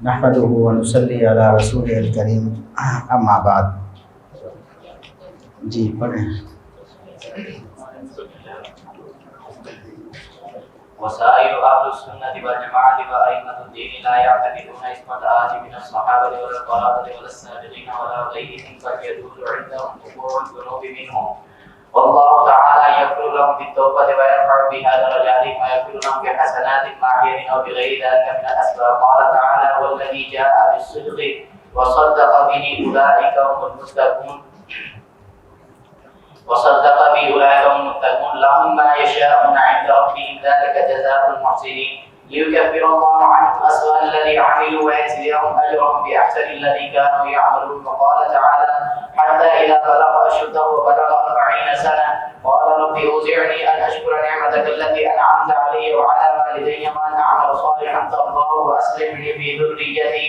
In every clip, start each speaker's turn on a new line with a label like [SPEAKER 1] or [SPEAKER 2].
[SPEAKER 1] نحمده ونصلی علی رسولہ الکریم اما بعد۔ جی پڑھیں۔
[SPEAKER 2] وسائر اهل السنة والجماعة وأئمة الدين لا يعتقدون اسم الآت من الصحابة ولا القرابة ولا السابقين ولا غيرهم بل يجوز عندهم وقوع الذنوب منهم، والله تعالى يغفر لهم بالتوبة ويرفع بها درجاتهم ويغفر لهم بحسنات ماحية أو بغير ذلك من الأسباب. قال تعالى: والذي جاء بالصدق وصدق به أولئك هم المتقون لهم ما يشاءون عند ربهم ذلك جزاء المحسنين ليكفر الله عنهم أسوأ الذي عملوا ويجزيهم أجرهم بأحسن الذي كانوا يعملون. وقال تعالى: حتى إذا بلغ أشده وبلغ 40 سنة قال رب أوزعني أن أشكر نعمتك التي أنعمت علي وعلى والدي وأن أعمل صالحا ترضاه وأصلح لي في ذريتي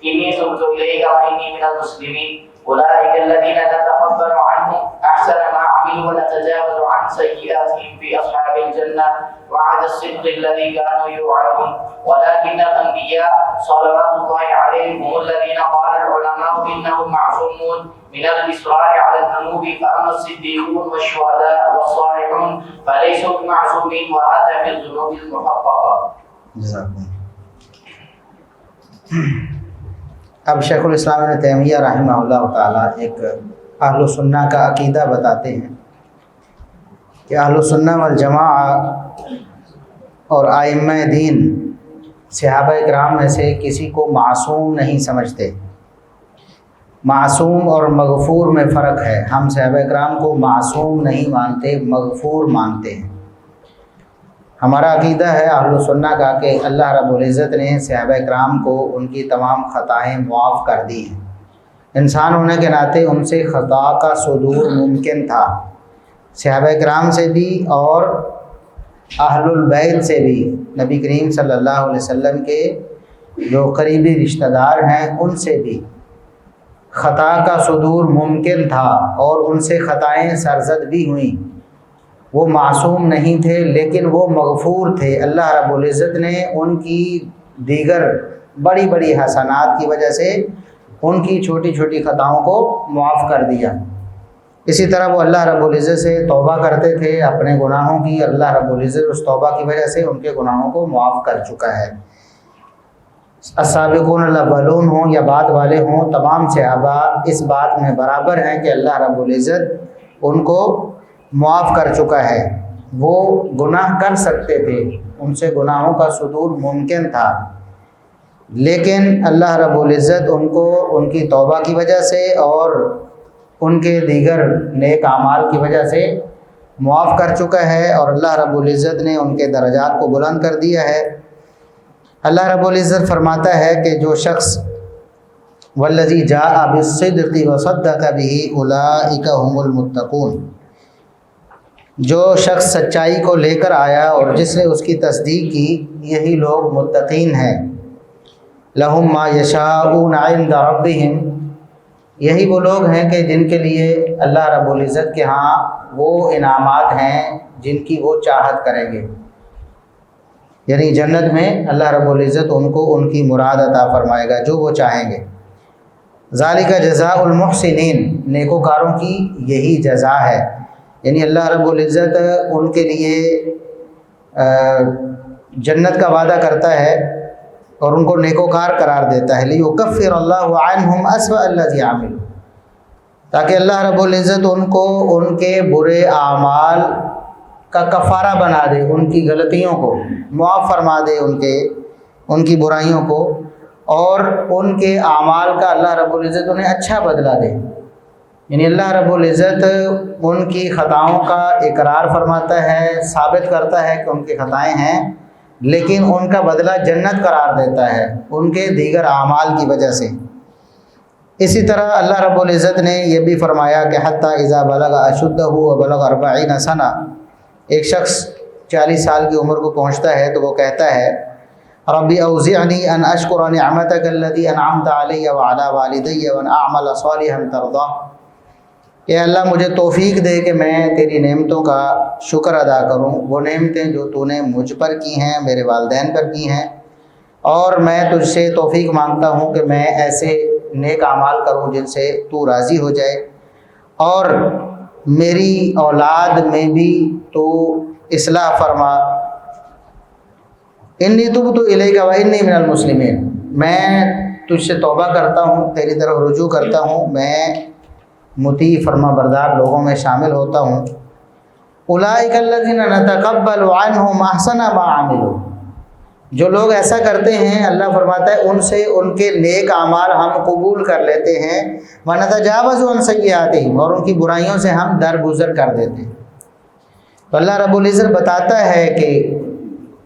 [SPEAKER 2] إني تبت إليك وإني من المسلمين. أولئك الذين نتقبل عنهم أحسن ما عملوا ونتجاوز عن سيئاتهم في أصحاب الجنة وعد الصدق الذي كانوا يوعدون. ولكن الأنبياء صلوات الله عليهم هم الذين قال العلماء إنهم معصومون من الإصرار على الذنوب، فأما الصديقون والشهداء والصالحون فليسوا بمعصومين، وهذا في الذنوب المحققة.
[SPEAKER 1] جزاکم۔ اب شیخ الاسلام ابن تیمیہ رحمہ اللہ تعالیٰ ایک اہل سنہ کا عقیدہ بتاتے ہیں کہ اہل سنہ والجماعہ اور ائمہ دین صحابہ کرام میں سے کسی کو معصوم نہیں سمجھتے۔ معصوم اور مغفور میں فرق ہے۔ ہم صحابہ کرام کو معصوم نہیں مانتے، مغفور مانتے ہیں۔ ہمارا عقیدہ ہے اہل سنہ کا کہ اللہ رب العزت نے صحابہ کرام کو ان کی تمام خطائیں معاف کر دی ہیں۔ انسان ہونے کے ناطے ان سے خطا کا صدور ممکن تھا، صحابہ کرام سے بھی اور اہل البیت سے بھی، نبی کریم صلی اللہ علیہ وسلم کے جو قریبی رشتہ دار ہیں ان سے بھی خطا کا صدور ممکن تھا اور ان سے خطائیں سرزد بھی ہوئیں۔ وہ معصوم نہیں تھے لیکن وہ مغفور تھے۔ اللہ رب العزت نے ان کی دیگر بڑی بڑی حسنات کی وجہ سے ان کی چھوٹی چھوٹی خطاؤں کو معاف کر دیا۔ اسی طرح وہ اللہ رب العزت سے توبہ کرتے تھے اپنے گناہوں کی، اللہ رب العزت اس توبہ کی وجہ سے ان کے گناہوں کو معاف کر چکا ہے۔ السابقون الاولون ہوں یا بعد والے ہوں، تمام صحابہ اس بات میں برابر ہیں کہ اللہ رب العزت ان کو معاف کر چکا ہے۔ وہ گناہ کر سکتے تھے، ان سے گناہوں کا صدور ممکن تھا، لیکن اللہ رب العزت ان کو ان کی توبہ کی وجہ سے اور ان کے دیگر نیک اعمال کی وجہ سے معاف کر چکا ہے، اور اللہ رب العزت نے ان کے درجات کو بلند کر دیا ہے۔ اللہ رب العزت فرماتا ہے کہ جو شخص والذی جاء بالصدق وصدق به اولئک هم المتقون، جو شخص سچائی کو لے کر آیا اور جس نے اس کی تصدیق کی، یہی لوگ متقین ہیں۔ لہم ما یشاءون عند ربہم، یہی وہ لوگ ہیں کہ جن کے لیے اللہ رب العزت کے ہاں وہ انعامات ہیں جن کی وہ چاہت کریں گے، یعنی جنت میں اللہ رب العزت ان کو ان کی مراد عطا فرمائے گا جو وہ چاہیں گے۔ ذالک جزاء المحسنین، نیکوکاروں کی یہی جزا ہے، یعنی اللہ رب العزت ان کے لیے جنت کا وعدہ کرتا ہے اور ان کو نیکوکار قرار دیتا ہے۔ لیکفر اللہ عنہم اسوأ الذی عملوا، تاکہ اللہ رب العزت ان کو ان کے برے اعمال کا کفارہ بنا دے، ان کی غلطیوں کو معاف فرما دے، ان کی برائیوں کو، اور ان کے اعمال کا اللہ رب العزت انہیں اچھا بدلہ دے۔ یعنی اللہ رب العزت ان کی خطاؤں کا اقرار فرماتا ہے، ثابت کرتا ہے کہ ان کی خطائیں ہیں، لیکن ان کا بدلہ جنت قرار دیتا ہے ان کے دیگر اعمال کی وجہ سے۔ اسی طرح اللہ رب العزت نے یہ بھی فرمایا کہ حتیٰ اذا بلغ اشدہ وبلغ 40 سنہ، ایک شخص 40 سال کی عمر کو پہنچتا ہے تو وہ کہتا ہے ربی اوزعنی ان اشکر نعمتک التی انعمت علی وعلی والدی وان اعمل صالحا ترضاه، کہ اللہ مجھے توفیق دے کہ میں تیری نعمتوں کا شکر ادا کروں، وہ نعمتیں جو تو نے مجھ پر کی ہیں، میرے والدین پر کی ہیں، اور میں تجھ سے توفیق مانگتا ہوں کہ میں ایسے نیک اعمال کروں جن سے تو راضی ہو جائے، اور میری اولاد میں بھی تو اصلاح فرما۔ انی تبت الیک و انی من المسلمین، میں تجھ سے توبہ کرتا ہوں، تیری طرف رجوع کرتا ہوں، میں مطیع فرما بردار لوگوں میں شامل ہوتا ہوں۔ اولئک الذین نتقبل عنہم احسن ما عملوا، جو لوگ ایسا کرتے ہیں اللہ فرماتا ہے ان سے ان کے نیک اعمال ہم قبول کر لیتے ہیں، ونتجاوز عن سیئاتہم، اور ان کی برائیوں سے ہم درگزر کر دیتے ہیں۔ تو اللہ رب العزت بتاتا ہے کہ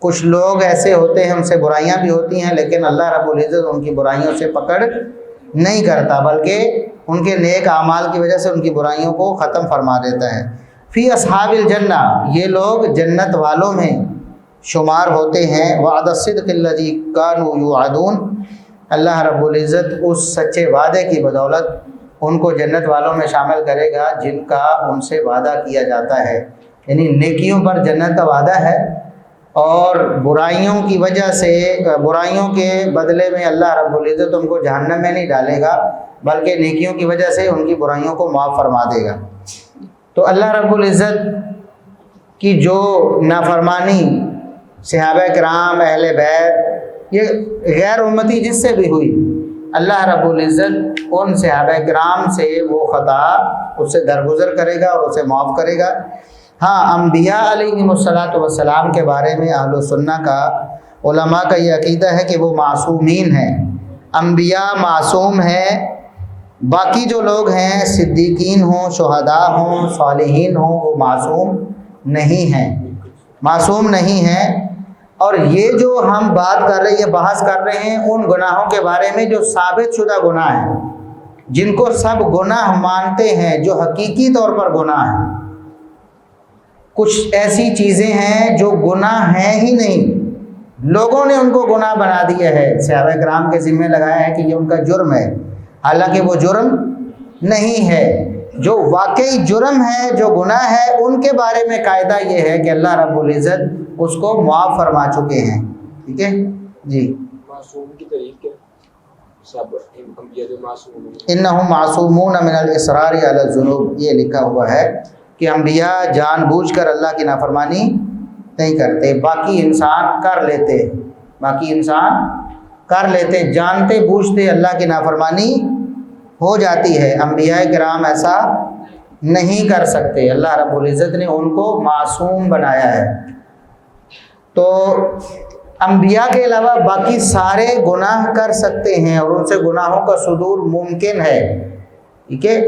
[SPEAKER 1] کچھ لوگ ایسے ہوتے ہیں، ان سے برائیاں بھی ہوتی ہیں، لیکن اللہ رب العزت ان کی برائیوں سے پکڑ نہیں کرتا، بلکہ ان کے نیک اعمال کی وجہ سے ان کی برائیوں کو ختم فرما دیتا ہے۔ فی اصحاب الجنہ، یہ لوگ جنت والوں میں شمار ہوتے ہیں۔ وعد الصدق الذی کانوا یوعدون، اللہ رب العزت اس سچے وعدے کی بدولت ان کو جنت والوں میں شامل کرے گا جن کا ان سے وعدہ کیا جاتا ہے، یعنی نیکیوں پر جنت کا وعدہ ہے، اور برائیوں کی وجہ سے، برائیوں کے بدلے میں اللہ رب العزت ان کو جہنم میں نہیں ڈالے گا، بلکہ نیکیوں کی وجہ سے ان کی برائیوں کو معاف فرما دے گا۔ تو اللہ رب العزت کی جو نافرمانی صحابہ کرام، اہل بیت، یہ غیر امتی جس سے بھی ہوئی، اللہ رب العزت ان صحابہ کرام سے وہ خطا اس سے درگزر کرے گا اور اسے معاف کرے گا۔ ہاں، انبیاء علیہم الصلاۃ والسلام کے بارے میں اہل سنہ کا، علماء کا یہ عقیدہ ہے کہ وہ معصومین ہیں، انبیاء معصوم ہیں، باقی جو لوگ ہیں صدیقین ہوں، شہداء ہوں، صالحین ہوں، وہ معصوم نہیں ہیں، معصوم نہیں ہیں۔ اور یہ جو ہم بات کر رہے ہیں، یہ بحث کر رہے ہیں ان گناہوں کے بارے میں جو ثابت شدہ گناہ ہیں، جن کو سب گناہ مانتے ہیں، جو حقیقی طور پر گناہ ہیں۔ کچھ ایسی چیزیں ہیں جو گناہ ہیں ہی نہیں، لوگوں نے ان کو گناہ بنا دیا ہے، صحابہ کرام کے ذمہ لگایا ہے کہ یہ ان کا جرم ہے، حالانکہ وہ جرم نہیں ہے۔ جو واقعی جرم ہے، جو گناہ ہے، ان کے بارے میں قاعدہ یہ ہے کہ اللہ رب العزت اس کو معاف فرما چکے ہیں۔ ٹھیک ہے جی۔
[SPEAKER 3] معصوم کی تعریف کیا؟ سب انبیاء جو معصوم ہیں،
[SPEAKER 1] انہم معصومون من الاصرار علی الذنوب، یہ لکھا ہوا ہے کہ انبیاء جان بوجھ کر اللہ کی نافرمانی نہیں کرتے، باقی انسان کر لیتے، باقی انسان کر لیتے، جانتے بوجھتے اللہ کی نافرمانی ہو جاتی ہے، انبیاء کرام ایسا نہیں کر سکتے، اللہ رب العزت نے ان کو معصوم بنایا ہے۔ تو انبیاء کے علاوہ باقی سارے گناہ کر سکتے ہیں اور ان سے گناہوں کا صدور ممکن ہے، ٹھیک ہے،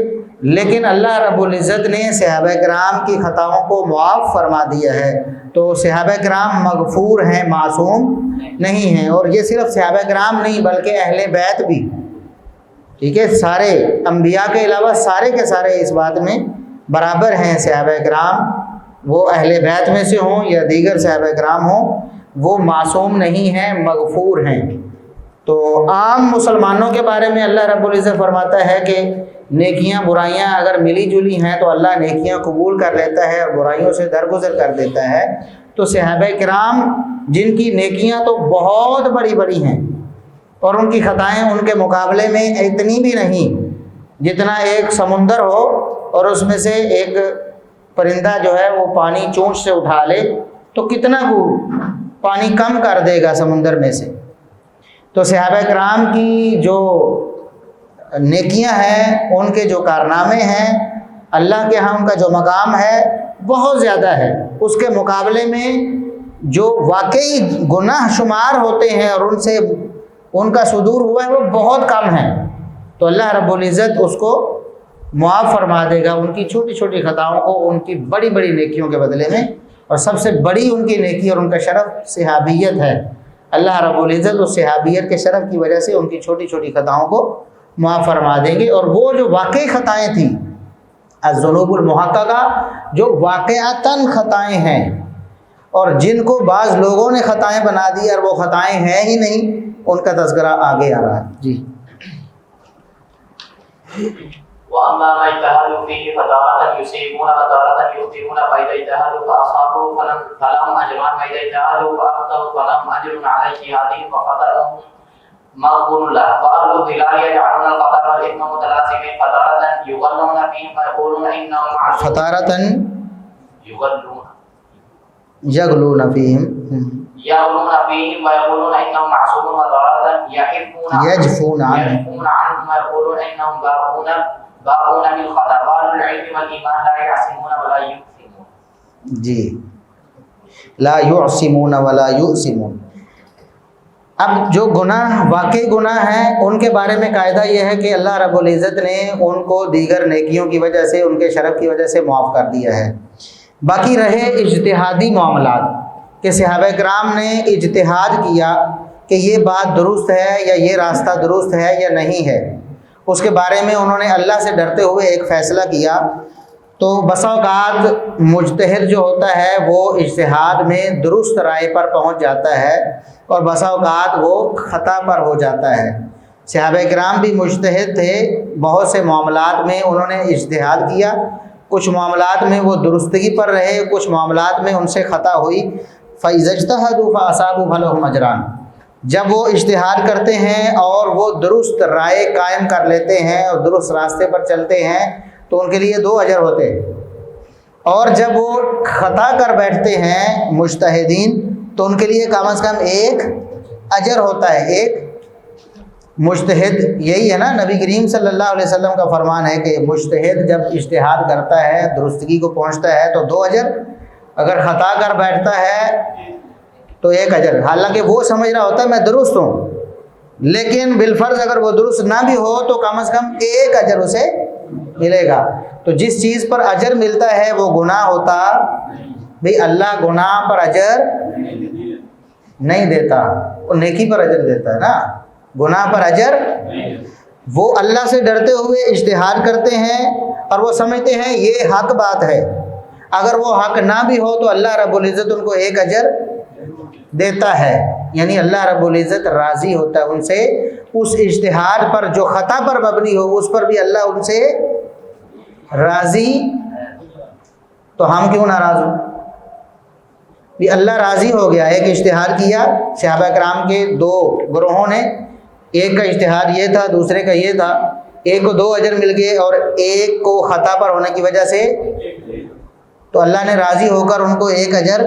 [SPEAKER 1] لیکن اللہ رب العزت نے صحابہ کرام کی خطاؤں کو معاف فرما دیا ہے، تو صحابہ کرام مغفور ہیں، معصوم نہیں ہیں۔ اور یہ صرف صحابہ کرام نہیں بلکہ اہل بیت بھی، ٹھیک ہے، سارے انبیاء کے علاوہ سارے کے سارے اس بات میں برابر ہیں۔ صحابہ کرام وہ اہل بیت میں سے ہوں یا دیگر صحابہ کرام ہوں، وہ معصوم نہیں ہیں، مغفور ہیں۔ تو عام مسلمانوں کے بارے میں اللہ رب العزت فرماتا ہے کہ نیکیاں برائیاں اگر ملی جلی ہیں تو اللہ نیکیاں قبول کر لیتا ہے اور برائیوں سے درگزر کر دیتا ہے۔ تو صحابہ کرام جن کی نیکیاں تو بہت بڑی بڑی ہیں اور ان کی خطائیں ان کے مقابلے میں اتنی بھی نہیں، جتنا ایک سمندر ہو اور اس میں سے ایک پرندہ جو ہے وہ پانی چونچ سے اٹھا لے تو کتنا کو پانی کم کر دے گا سمندر میں سے۔ تو صحابہ کرام کی جو نیکیاں ہیں، ان کے جو کارنامے ہیں، اللہ کے ہاں ان کا جو مقام ہے بہت زیادہ ہے، اس کے مقابلے میں جو واقعی گناہ شمار ہوتے ہیں اور ان سے ان کا صدور ہوا ہے وہ بہت کم ہے۔ تو اللہ رب العزت اس کو معاف فرما دے گا، ان کی چھوٹی چھوٹی خطاؤں کو ان کی بڑی بڑی نیکیوں کے بدلے میں، اور سب سے بڑی ان کی نیکی اور ان کا شرف صحابیت ہے۔ اللہ رب العزت اس صحابیت کے شرف کی وجہ سے ان کی چھوٹی چھوٹی خطاؤں کو معاف فرما دیں گے، اور وہ جو واقعی خطائیں تھیں، الذنوب المحققہ، جو واقعتاً خطائیں ہیں اور جن کو بعض لوگوں نے خطائیں بنا دی اور وہ خطائیں ہیں ہی نہیں، ان کا تذکرہ آگے آ رہا ہے جی۔
[SPEAKER 2] وأما ما اجتهدوا فيه فتارة يصيبون وتارة يخطئون فإذا اجتهدوا فأصابوا فلهم أجران وإذا اجتهدوا فأخطأوا فلهم أجر على اجتهادهم وخطأهم مغفور له. وأهل الضلال يجعلون الخطأ والإثم متلازمين فتارة يغلون فيهم ويقولون إنهم معصومون
[SPEAKER 1] فتارة
[SPEAKER 2] يغلون
[SPEAKER 1] یغلون فیہم
[SPEAKER 2] ويقولون إنهم معصومون وتارة
[SPEAKER 1] يجفون عنهم
[SPEAKER 2] عنهم ويقولون إنهم باقون بالخطأ. وأهل العلم والإيمان لا يعصمون ولا يؤثمون.
[SPEAKER 1] جی لا یعصمون ولا یؤثمون. اب جو گناہ واقعی گناہ ہیں ان کے بارے میں قاعدہ یہ ہے کہ اللہ رب العزت نے ان کو دیگر نیکیوں کی وجہ سے ان کے شرف کی وجہ سے معاف کر دیا ہے. باقی رہے اجتہادی معاملات کہ صحابہ کرام نے اجتہاد کیا کہ یہ بات درست ہے یا یہ راستہ درست ہے یا نہیں ہے، اس کے بارے میں انہوں نے اللہ سے ڈرتے ہوئے ایک فیصلہ کیا. تو بسا اوقات مجتہد جو ہوتا ہے وہ اجتہاد میں درست رائے پر پہنچ جاتا ہے اور بسا اوقات وہ خطا پر ہو جاتا ہے. صحابہ کرام بھی مجتہد تھے، بہت سے معاملات میں انہوں نے اجتہاد کیا، کچھ معاملات میں وہ درستگی پر رہے، کچھ معاملات میں ان سے خطا ہوئی. فَإِذَا اجْتَهَدُوا فَأَصَابُوا فَلَهُمْ أَجْرَانِ. جب وہ اجتہاد کرتے ہیں اور وہ درست رائے قائم کر لیتے ہیں اور درست راستے پر چلتے ہیں تو ان کے لیے 2 اجر ہوتے ہیں، اور جب وہ خطا کر بیٹھتے ہیں مجتہدین تو ان کے لیے کم از کم 1 اجر ہوتا ہے. ایک مجتہد یہی ہے نا، نبی کریم صلی اللہ علیہ وسلم کا فرمان ہے کہ مجتہد جب اجتہاد کرتا ہے درستگی کو پہنچتا ہے تو 2 اجر، اگر خطا کر بیٹھتا ہے تو 1 اجر. حالانکہ وہ سمجھ رہا ہوتا ہے میں درست ہوں، لیکن بالفرض اگر وہ درست نہ بھی ہو تو کم از کم 1 اجر اسے ملے گا. تو جس چیز پر اجر ملتا ہے وہ گناہ ہوتا بھئی اللہ گناہ پر اجر نہیں دیتا، وہ نیکی پر اجر دیتا ہے نا، گناہ پر اجر. وہ اللہ سے ڈرتے ہوئے اجتہاد کرتے ہیں اور وہ سمجھتے ہیں یہ حق بات ہے، اگر وہ حق نہ بھی ہو تو اللہ رب العزت ان کو 1 اجر دیتا ہے. یعنی اللہ رب العزت راضی ہوتا ہے ان سے، اس اجتہاد پر جو خطا پر مبنی ہو اس پر بھی اللہ ان سے راضی. تو ہم کیوں ناراض ہوں؟ بھی اللہ راضی ہو گیا. ایک اجتہاد کیا صحابہ کرام کے 2 گروہوں نے، ایک کا اجتہاد یہ تھا دوسرے کا یہ تھا، ایک کو 2 اجر مل گئے اور ایک کو خطا پر ہونے کی وجہ سے تو اللہ نے راضی ہو کر ان کو 1 اجر.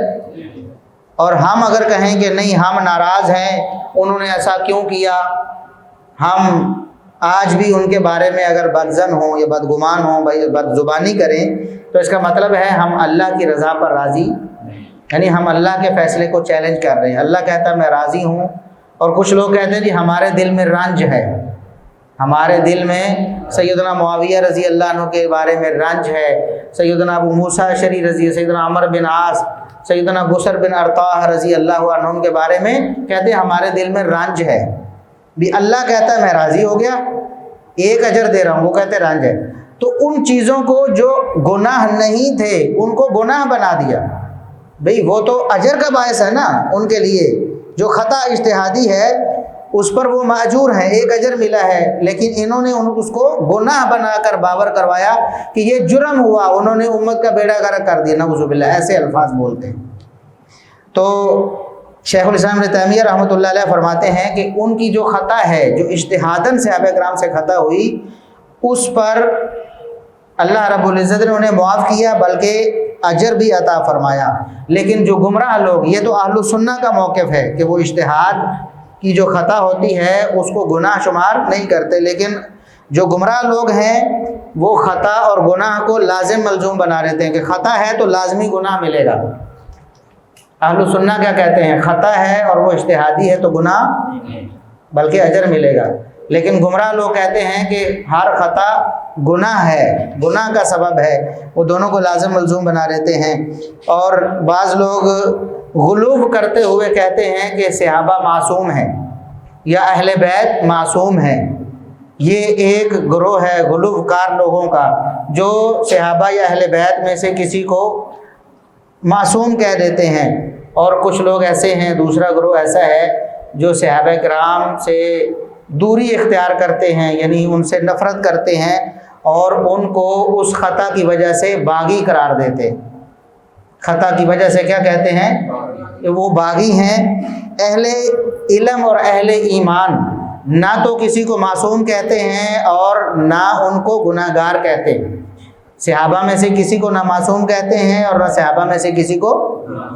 [SPEAKER 1] اور ہم اگر کہیں کہ نہیں ہم ناراض ہیں انہوں نے ایسا کیوں کیا، ہم آج بھی ان کے بارے میں اگر بدظن ہوں یا بدگمان ہوں بد زبانی کریں تو اس کا مطلب ہے ہم اللہ کی رضا پر راضی، یعنی ہم اللہ کے فیصلے کو چیلنج کر رہے ہیں. اللہ کہتا ہے میں راضی ہوں، اور کچھ لوگ کہتے ہیں جی ہمارے دل میں رنج ہے، ہمارے دل میں سیدنا معاویہ رضی اللہ عنہ کے بارے میں رنج ہے، سیدنا ابو موسیٰ اشعری رضی، سیدنا عمر بن عاص، سیدنا بصر بن ارطاح رضی اللہ عنہم کے بارے میں کہتے ہیں ہمارے دل میں رنج ہے. بھی اللہ کہتا ہے میں راضی ہو گیا 1 اجر دے رہا ہوں، وہ کہتے ہیں رنج ہے. تو ان چیزوں کو جو گناہ نہیں تھے ان کو گناہ بنا دیا. بھئی وہ تو اجر کا باعث ہے نا ان کے لیے، جو خطا اجتہادی ہے اس پر وہ معجور ہیں، 1 اجر ملا ہے، لیکن انہوں نے اس کو گناہ بنا کر باور کروایا کہ یہ جرم ہوا، انہوں نے امت کا بیڑا غرق کر دیا، نعوذ باللہ، ایسے الفاظ بولتے ہیں. تو شیخ الاسلام ابن تیمیہ رحمۃ اللہ علیہ فرماتے ہیں کہ ان کی جو خطا ہے، جو اجتہاداً صحابہ کرام سے خطا ہوئی، اس پر اللہ رب العزت نے انہیں معاف کیا بلکہ اجر بھی عطا فرمایا. لیکن جو گمراہ لوگ، یہ تو اہل السنہ کا موقف ہے کہ وہ اجتہاد کی جو خطا ہوتی ہے اس کو گناہ شمار نہیں کرتے، لیکن جو گمراہ لوگ ہیں وہ خطا اور گناہ کو لازم ملزوم بنا لیتے ہیں کہ خطا ہے تو لازمی گناہ ملے گا. اہل السنہ کیا کہتے ہیں؟ خطا ہے اور وہ اجتہادی ہے تو گناہ بلکہ اجر ملے گا. لیکن گمراہ لوگ کہتے ہیں کہ ہر خطا گناہ ہے، گناہ کا سبب ہے، وہ دونوں کو لازم ملزوم بنا لیتے ہیں. اور بعض لوگ غلو کرتے ہوئے کہتے ہیں کہ صحابہ معصوم ہیں یا اہل بیت معصوم ہیں. یہ ایک گروہ ہے غلو کار لوگوں کا جو صحابہ یا اہل بیت میں سے کسی کو معصوم کہہ دیتے ہیں. اور کچھ لوگ ایسے ہیں، دوسرا گروہ ایسا ہے جو صحابہ کرام سے دوری اختیار کرتے ہیں، یعنی ان سے نفرت کرتے ہیں اور ان کو اس خطا کی وجہ سے باغی قرار دیتے. خطا کی وجہ سے کیا کہتے ہیں کہ وہ باغی ہیں. اہل علم اور اہل ایمان نہ تو کسی کو معصوم کہتے ہیں اور نہ ان کو گناہ گار کہتے ہیں. صحابہ میں سے کسی کو نہ معصوم کہتے ہیں اور نہ صحابہ میں سے کسی کو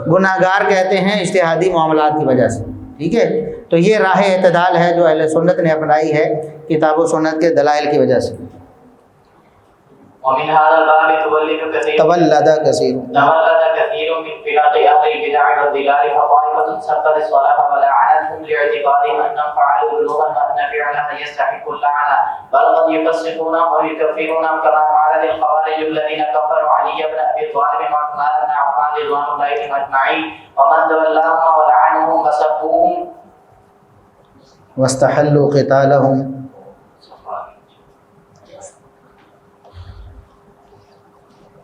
[SPEAKER 1] گناہ گار کہتے ہیں اجتہادی معاملات کی وجہ سے. ٹھیک ہے، تو یہ راہ اعتدال ہے جو اہل سنت نے اپنائی ہے کتاب و سنت کے دلائل کی وجہ سے.
[SPEAKER 2] ومن هذا الباب تولد كثير من فرق اهل البدع والضلال فطائفة سبت الصلاة ولعنتهم لاعتقادهم انهم فعلوا ذنوبا وان فعلها يستحق اللعنة، بل قد يفسقونهم ويكفرونهم كما فعل الخوارج الذين كفروا علي بن ابي طالب وعثمان بن عفان رضوان الله عليهم اجمعين ومن تولاهم ولعنهم وسبوهم
[SPEAKER 1] واستحلوا قتالهم.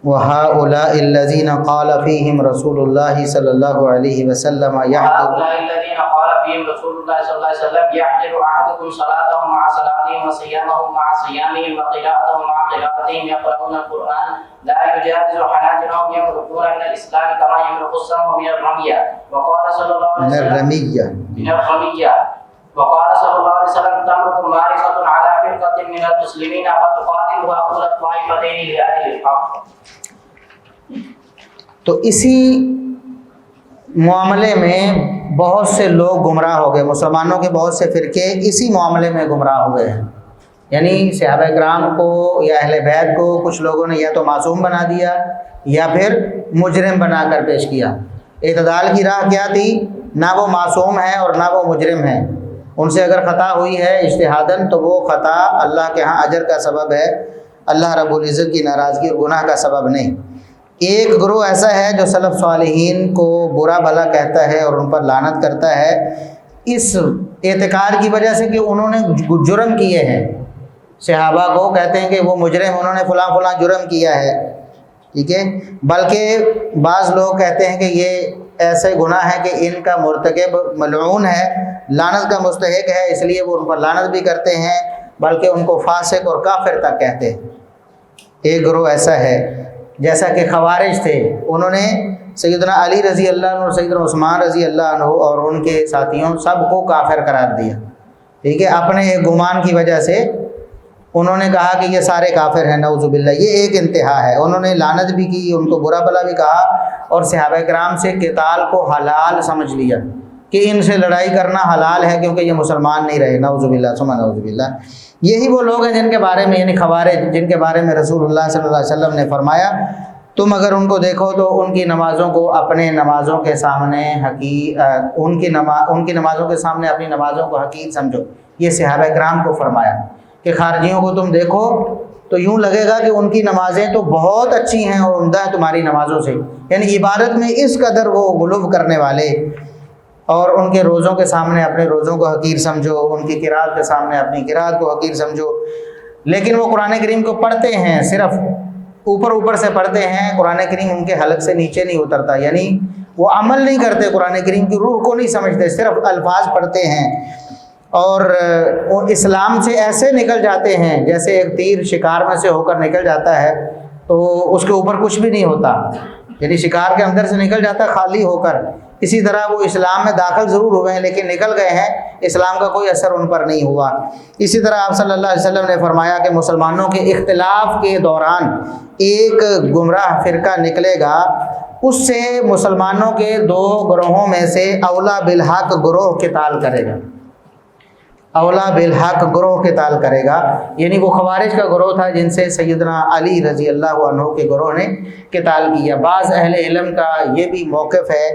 [SPEAKER 1] وهؤلاء الذين قال فيهم رسول الله صلى الله عليه وسلم
[SPEAKER 2] وهؤلاء الذين قال فيهم رسول الله صلى الله عليه وسلم يحقر أحدكم صلاتهم مع صلاتهم وصيامهم مع صيامهم وقراءتهم مع قراءتهم يقرؤون القرآن لا يجاوز حناجرهم يمرقون من الإسلام كما يمرق السهم من الرمية. وقال صلى الله عليه وسلم من الرمية. وقال صلى الله عليه وسلم تمرق مارقة على فرقة من المسلمين فتقاتلها أولى الطائفتين لأجل الحق.
[SPEAKER 1] تو اسی معاملے میں بہت سے لوگ گمراہ ہو گئے. مسلمانوں کے بہت سے فرقے اسی معاملے میں گمراہ ہو گئے ہیں. یعنی صحابہ کرام کو یا اہل بیت کو کچھ لوگوں نے یا تو معصوم بنا دیا یا پھر مجرم بنا کر پیش کیا. اعتدال کی راہ کیا تھی؟ نہ وہ معصوم ہیں اور نہ وہ مجرم ہیں. ان سے اگر خطا ہوئی ہے اجتہاداً تو وہ خطا اللہ کے ہاں اجر کا سبب ہے، اللہ رب العزت کی ناراضگی اور گناہ کا سبب نہیں. ایک گروہ ایسا ہے جو سلف صالحین کو برا بھلا کہتا ہے اور ان پر لعنت کرتا ہے اس اعتقاد کی وجہ سے کہ انہوں نے جرم کیے ہیں. صحابہ کو کہتے ہیں کہ وہ مجرم، انہوں نے فلاں فلاں جرم کیا ہے. ٹھیک ہے، بلکہ بعض لوگ کہتے ہیں کہ یہ ایسے گناہ ہیں کہ ان کا مرتکب ملعون ہے، لعنت کا مستحق ہے، اس لیے وہ ان پر لعنت بھی کرتے ہیں، بلکہ ان کو فاسق اور کافر تک کہتے ہیں. ایک گروہ ایسا ہے. جیسا کہ خوارج تھے، انہوں نے سیدنا علی رضی اللہ عنہ اور سیدنا عثمان رضی اللہ عنہ اور ان کے ساتھیوں سب کو کافر قرار دیا. ٹھیک ہے، اپنے ایک گمان کی وجہ سے انہوں نے کہا کہ یہ سارے کافر ہیں، نعوذ باللہ. یہ ایک انتہا ہے. انہوں نے لعنت بھی کی، ان کو برا بھلا بھی کہا اور صحابہ کرام سے قتال کو حلال سمجھ لیا کہ ان سے لڑائی کرنا حلال ہے کیونکہ یہ مسلمان نہیں رہے. نعوذ باللہ ثم نعوذ باللہ. یہی وہ لوگ ہیں جن کے بارے میں یعنی خوارج، جن کے بارے میں رسول اللہ صلی اللہ علیہ وسلم نے فرمایا تم اگر ان کو دیکھو تو ان کی نمازوں کو اپنے نمازوں کے سامنے ان کی نمازوں کے سامنے اپنی نمازوں کو حقیر سمجھو. یہ صحابہ کرام کو فرمایا کہ خارجیوں کو تم دیکھو تو یوں لگے گا کہ ان کی نمازیں تو بہت اچھی ہیں اور عمدہ ہیں تمہاری نمازوں سے. یعنی عبادت میں اس قدر وہ غلو کرنے والے، اور ان کے روزوں کے سامنے اپنے روزوں کو حقیر سمجھو، ان کی قرات کے سامنے اپنی قرات کو حقیر سمجھو. لیکن وہ قرآن کریم کو پڑھتے ہیں، صرف اوپر سے پڑھتے ہیں. قرآن کریم ان کے حلق سے نیچے نہیں اترتا، یعنی وہ عمل نہیں کرتے، قرآن کریم کی روح کو نہیں سمجھتے، صرف الفاظ پڑھتے ہیں. اور وہ اسلام سے ایسے نکل جاتے ہیں جیسے ایک تیر شکار میں سے ہو کر نکل جاتا ہے تو اس کے اوپر کچھ بھی نہیں ہوتا، یعنی شکار کے اندر سے نکل جاتا ہے خالی ہو کر. اسی طرح وہ اسلام میں داخل ضرور ہوئے ہیں لیکن نکل گئے ہیں، اسلام کا کوئی اثر ان پر نہیں ہوا. اسی طرح آپ صلی اللہ علیہ وسلم نے فرمایا کہ مسلمانوں کے اختلاف کے دوران ایک گمراہ فرقہ نکلے گا، اس سے مسلمانوں کے دو گروہوں میں سے اولا بالحق گروہ قتال کرے گا. اولا بالحق گروہ قتال کرے گا، یعنی وہ خوارج کا گروہ تھا جن سے سیدنا علی رضی اللہ عنہ کے گروہ نے قتال کیا. بعض اہل علم کا یہ بھی موقف ہے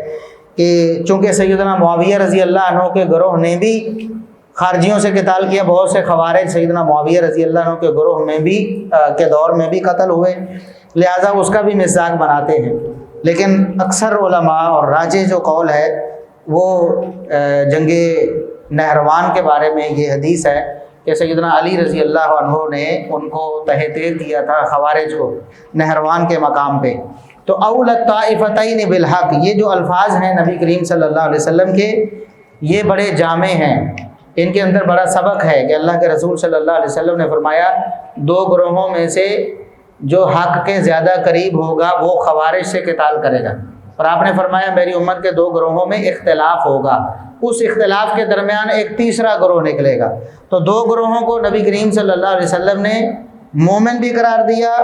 [SPEAKER 1] کہ چونکہ سیدنا معاویہ رضی اللہ عنہ کے گروہ نے بھی خارجیوں سے قتال کیا، بہت سے خوارج سیدنا معاویہ رضی اللہ عنہ کے گروہ میں بھی کے دور میں بھی قتل ہوئے، لہٰذا اس کا بھی مزاق بناتے ہیں. لیکن اکثر علماء اور راجح جو قول ہے وہ جنگ نہروان کے بارے میں یہ حدیث ہے کہ سیدنا علی رضی اللہ عنہ نے ان کو تہ تیغ کیا تھا خوارج کو نہروان کے مقام پہ. تو اول الطائفتین بالحق، یہ جو الفاظ ہیں نبی کریم صلی اللہ علیہ وسلم کے، یہ بڑے جامع ہیں. ان کے اندر بڑا سبق ہے کہ اللہ کے رسول صلی اللہ علیہ وسلم نے فرمایا 2 گروہوں میں سے جو حق کے زیادہ قریب ہوگا وہ خوارج سے قتال کرے گا، اور آپ نے فرمایا میری امت کے 2 گروہوں میں اختلاف ہوگا، اس اختلاف کے درمیان ایک تیسرا گروہ نکلے گا۔ تو 2 گروہوں کو نبی کریم صلی اللہ علیہ وسلم نے مومن بھی قرار دیا،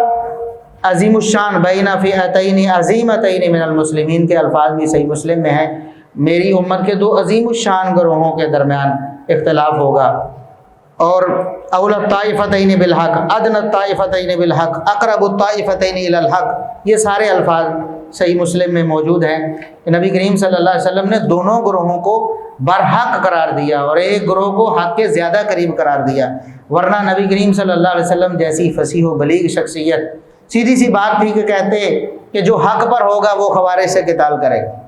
[SPEAKER 1] عظیم الشان بین فئتین عظیمتین من المسلمین کے الفاظ بھی صحیح مسلم میں ہیں، میری امت کے 2 عظیم الشان گروہوں کے درمیان اختلاف ہوگا، اور اول الطائفتین بالحق، ادنی الطائفتین بالحق، اقرب الطائفتین الی الحق، یہ سارے الفاظ صحیح مسلم میں موجود ہیں کہ نبی کریم صلی اللہ علیہ وسلم نے دونوں گروہوں کو برحق قرار دیا اور ایک گروہ کو حق کے زیادہ قریب قرار دیا، ورنہ نبی کریم صلی اللہ علیہ وسلم جیسی فصیح و بلیغ شخصیت سیدھی سی بات تھی کہ کہتے کہ جو حق پر ہوگا وہ خوارج سے قتال کرے گا۔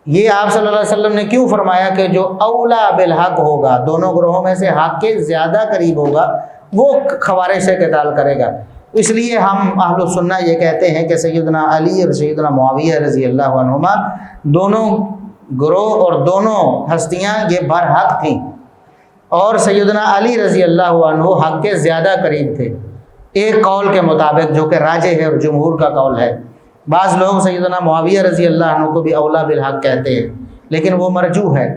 [SPEAKER 1] یہ آپ صلی اللہ علیہ وسلم نے کیوں فرمایا کہ جو اولا بالحق ہوگا، دونوں گروہوں میں سے حق کے زیادہ قریب ہوگا وہ خوارج سے قتال کرے گا۔ اس لیے ہم اہل السنہ یہ کہتے ہیں کہ سیدنا علی اور سیدنا معاویہ رضی اللہ عنہما دونوں گروہ اور دونوں ہستیاں یہ برحق تھیں، اور سیدنا علی رضی اللہ عنہ حق کے زیادہ قریب تھے، ایک قول کے مطابق جو کہ راجح ہے اور جمہور کا قول ہے۔ بعض لوگ سیدنا معاویہ رضی اللہ عنہ کو بھی اولا بالحق کہتے ہیں، لیکن وہ مرجوح ہے۔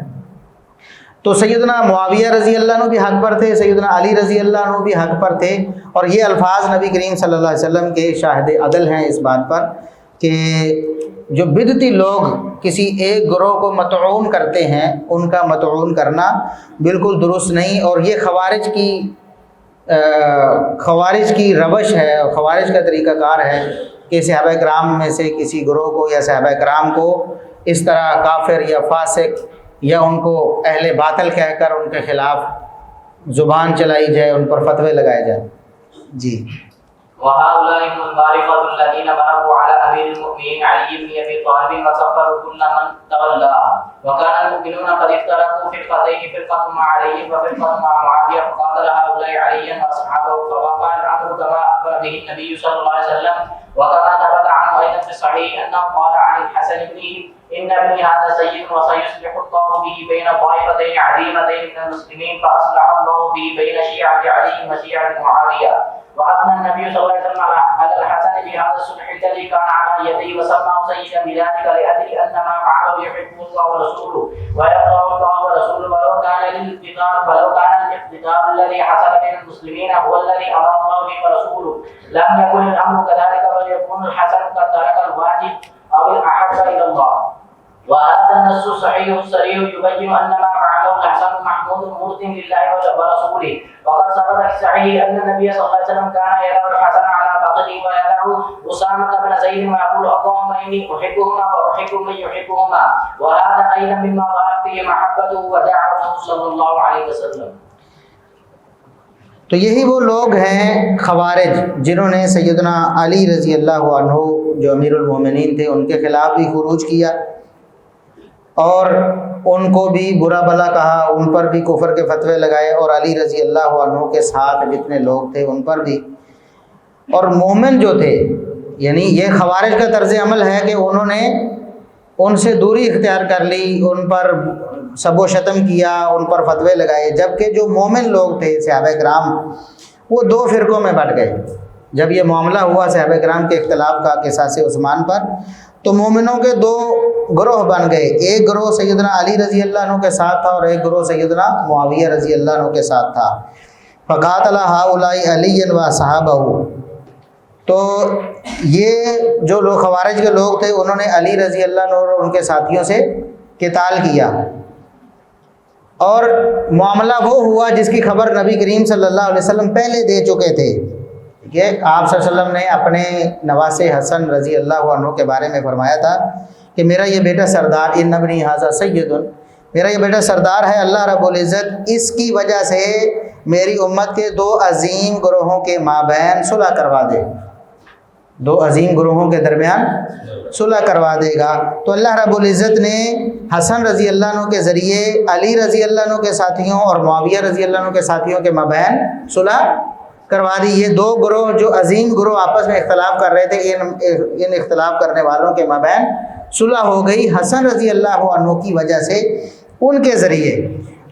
[SPEAKER 1] تو سیدنا معاویہ رضی اللہ عنہ بھی حق پر تھے، سیدنا علی رضی اللہ عنہ بھی حق پر تھے، اور یہ الفاظ نبی کریم صلی اللہ علیہ وسلم کے شاہد عدل ہیں اس بات پر کہ جو بدعتی لوگ کسی ایک گروہ کو مطعون کرتے ہیں ان کا مطعون کرنا بالکل درست نہیں، اور یہ خوارج کی روش ہے، اور خوارج کا طریقہ کار ہے کہ صحابہ کرام میں سے کسی گروہ کو یا صحابہ کرام کو اس طرح کافر یا فاسق یا ان کو اہل باطل کہہ کر ان کے خلاف زبان چلائی جائے، ان پر فتوے لگائے جائیں۔ جی
[SPEAKER 2] وهؤلاء هم البارقة الذين باركوا على أمير المؤمنين علي بن أبي طالب وصفروا كل من تولاه، وكان المؤمنون قد افترقوا فرقتين، فرقة مع علي وفرقة مع معاوية، فقاتل هؤلاء عليا وأصحابه، فوقع الأمر كما أخبر به النبي صلى الله عليه وسلم، وكما ثبت عنه أيضا في الصحيح أنه قال عن الحسن بن إن ابني هذا سيد وسيصلح الله به بين طائفتين عظيمتين من المسلمين، فأصلح الله به بين شيعة علي وشيعة معاوية. وأثنى النبي صلى الله عليه وسلم على الحسن بهذا الصلح الذي كان على يديه، وسماه سيدا بذلك لأجل أن ما فعله يحبه الله ورسوله ويرضاه الله ورسوله، ولو كان الاقتتال الذي حصل بين المسلمين هو الذي أمر الله به ورسوله لم يكن الأمر كذلك، بل يكون الحسن قد ترك الواجب أو الأحب إلى الله. وهذا النص الصحيح الصريح يبين أن ما فعله الحسن محمود مرض لله ورسوله، وقد ثبت في الصحيح أن النبي صلى الله عليه وسلم كان يدعو الحسن على فخذه ويدعو أسامة بن زيد ويقول اللهم إني أحبهما وأحب من يحبهما، وهذا أيضا مما ظهر فيه محبته ودعوته صلى الله عليه وسلم۔
[SPEAKER 1] تو یہی وہ لوگ ہیں خوارج جنہوں نے سیدنا علی رضی اللہ عنہ جو امیر المومنین تھے ان کے خلاف بھی خروج کیا اور ان کو بھی برا بھلا کہا، ان پر بھی کفر کے فتوے لگائے، اور علی رضی اللہ عنہ کے ساتھ جتنے لوگ تھے ان پر بھی۔ اور مومن جو تھے، یعنی یہ خوارج کا طرز عمل ہے کہ انہوں نے ان سے دوری اختیار کر لی، ان پر سب و شتم کیا، ان پر فتوے لگائے، جبکہ جو مومن لوگ تھے صحابہ کرام وہ 2 فرقوں میں بٹ گئے۔ جب یہ معاملہ ہوا صحابہ کرام کے اختلاف کا قصاص عثمان پر، تو مومنوں کے 2 گروہ بن گئے، ایک گروہ سیدنا علی رضی اللہ عنہ کے ساتھ تھا اور ایک گروہ سیدنا معاویہ رضی اللہ عنہ کے ساتھ تھا۔ فقاتل هؤلاء علیا وصحابہ، تو یہ جو لوگ خوارج کے لوگ تھے انہوں نے علی رضی اللہ عنہ اور ان کے ساتھیوں سے قتال کیا، اور معاملہ وہ ہوا جس کی خبر نبی کریم صلی اللہ علیہ وسلم پہلے دے چکے تھے کہ آپ صلی اللہ علیہ وسلم نے اپنے نواسے حسن رضی اللہ عنہ کے بارے میں فرمایا تھا کہ میرا یہ بیٹا سردار، ان ابنی ھذا سید، میرا یہ بیٹا سردار ہے، اللہ رب العزت اس کی وجہ سے میری امت کے 2 عظیم گروہوں کے مابین صلح کروا دے، 2 عظیم گروہوں کے درمیان صلح کروا دے گا۔ تو اللہ رب العزت نے حسن رضی اللہ عنہ کے ذریعے علی رضی اللہ عنہ کے ساتھیوں اور معاویہ رضی اللہ عنہ کے ساتھیوں کے مابین صلح کروا دی۔ یہ 2 گروہ جو عظیم گروہ آپس میں اختلاف کر رہے تھے، ان اختلاف کرنے والوں کے مابین صلح ہو گئی حسن رضی اللہ عنہ کی وجہ سے، ان کے ذریعے۔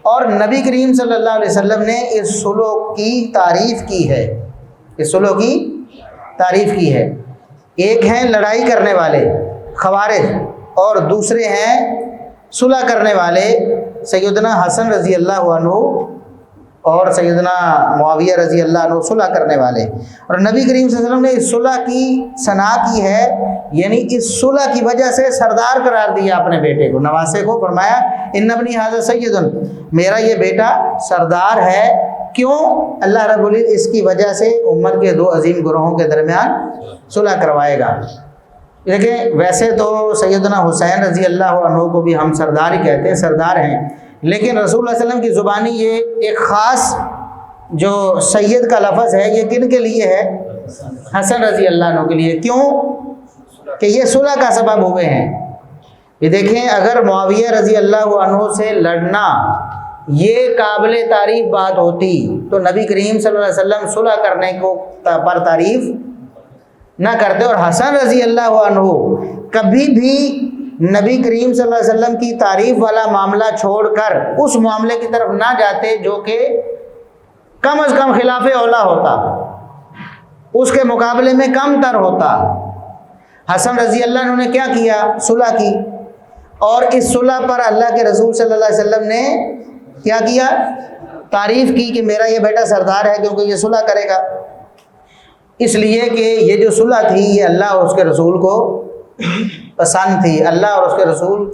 [SPEAKER 1] اور نبی کریم صلی اللہ علیہ وسلم نے اس صلح کی تعریف کی ہے، اس صلح کی تعریف کی ہے۔ ایک ہیں لڑائی کرنے والے خوارج، اور دوسرے ہیں صلح کرنے والے سیدنا حسن رضی اللہ عنہ اور سیدنا معاویہ رضی اللہ عنہ، صلح کرنے والے۔ اور نبی کریم صلی اللہ علیہ وسلم نے اس صلح کی ثنا کی ہے، یعنی اس صلح کی وجہ سے سردار قرار دیا اپنے بیٹے کو، نواسے کو، فرمایا ان ابنی ھذا سید، میرا یہ بیٹا سردار ہے۔ کیوں؟ اللہ رب العزت اس کی وجہ سے امت کے دو عظیم گروہوں کے درمیان صلح کروائے گا۔ دیکھیں ویسے تو سیدنا حسین رضی اللہ عنہ کو بھی ہم سردار ہی کہتے ہیں، سردار ہیں، لیکن رسول اللہ علیہ وسلم کی زبانی یہ ایک خاص جو سید کا لفظ ہے یہ کن کے لیے ہے؟ حسن رضی اللہ عنہ کے لیے۔ کیوں؟ کہ یہ صلح کا سبب ہوئے ہیں۔ یہ دیکھیں اگر معاویہ رضی اللہ عنہ سے لڑنا یہ قابل تعریف بات ہوتی تو نبی کریم صلی اللہ علیہ وسلم صلح کرنے کو پر تعریف نہ کرتے، اور حسن رضی اللہ عنہ کبھی بھی نبی کریم صلی اللہ علیہ وسلم کی تعریف والا معاملہ چھوڑ کر اس معاملے کی طرف نہ جاتے جو کہ کم از کم خلاف اولا ہوتا، اس کے مقابلے میں کم تر ہوتا۔ حسن رضی اللہ عنہ نے کیا کیا؟ صلح کی، اور اس صلح پر اللہ کے رسول صلی اللہ علیہ وسلم نے کیا کیا؟ تعریف کی کہ میرا یہ بیٹا سردار ہے کیونکہ یہ صلح کرے گا، اس لیے کہ یہ جو صلح تھی یہ اللہ اور اس کے رسول کو پسند تھی۔ اللہ اور اس کے رسول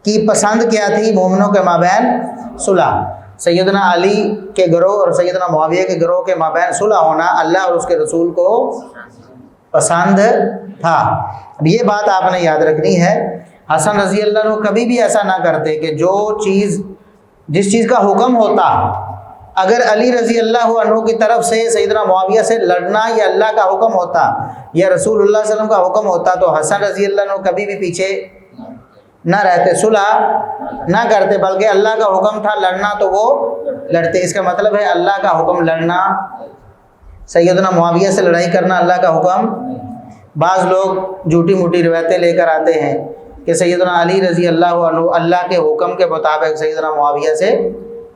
[SPEAKER 1] کی پسند کیا تھی؟ مومنوں کے مابین صلح۔ سیدنا علی کے گروہ اور سیدنا معاویہ کے گروہ کے مابین صلح ہونا اللہ اور اس کے رسول کو پسند تھا۔ اب یہ بات آپ نے یاد رکھنی ہے، حسن رضی اللہ عنہ کبھی بھی ایسا نہ کرتے کہ جس چیز کا حکم ہوتا، اگر علی رضی اللہ عنہ کی طرف سے سیدنا معاویہ سے لڑنا یہ اللہ کا حکم ہوتا یا رسول اللہ صلی اللہ علیہ وسلم کا حکم ہوتا تو حسن رضی اللہ عنہ کبھی بھی پیچھے نہ رہتے، صلح نہ کرتے، بلکہ اللہ کا حکم تھا لڑنا تو وہ لڑتے۔ اس کا مطلب ہے اللہ کا حکم لڑنا، سیدنا معاویہ سے لڑائی کرنا اللہ کا حکم۔ بعض لوگ جھوٹی موٹی روایتیں لے کر آتے ہیں کہ سیدنا علی رضی اللہ عنہ اللہ کے حکم کے مطابق سیدنا معاویہ سے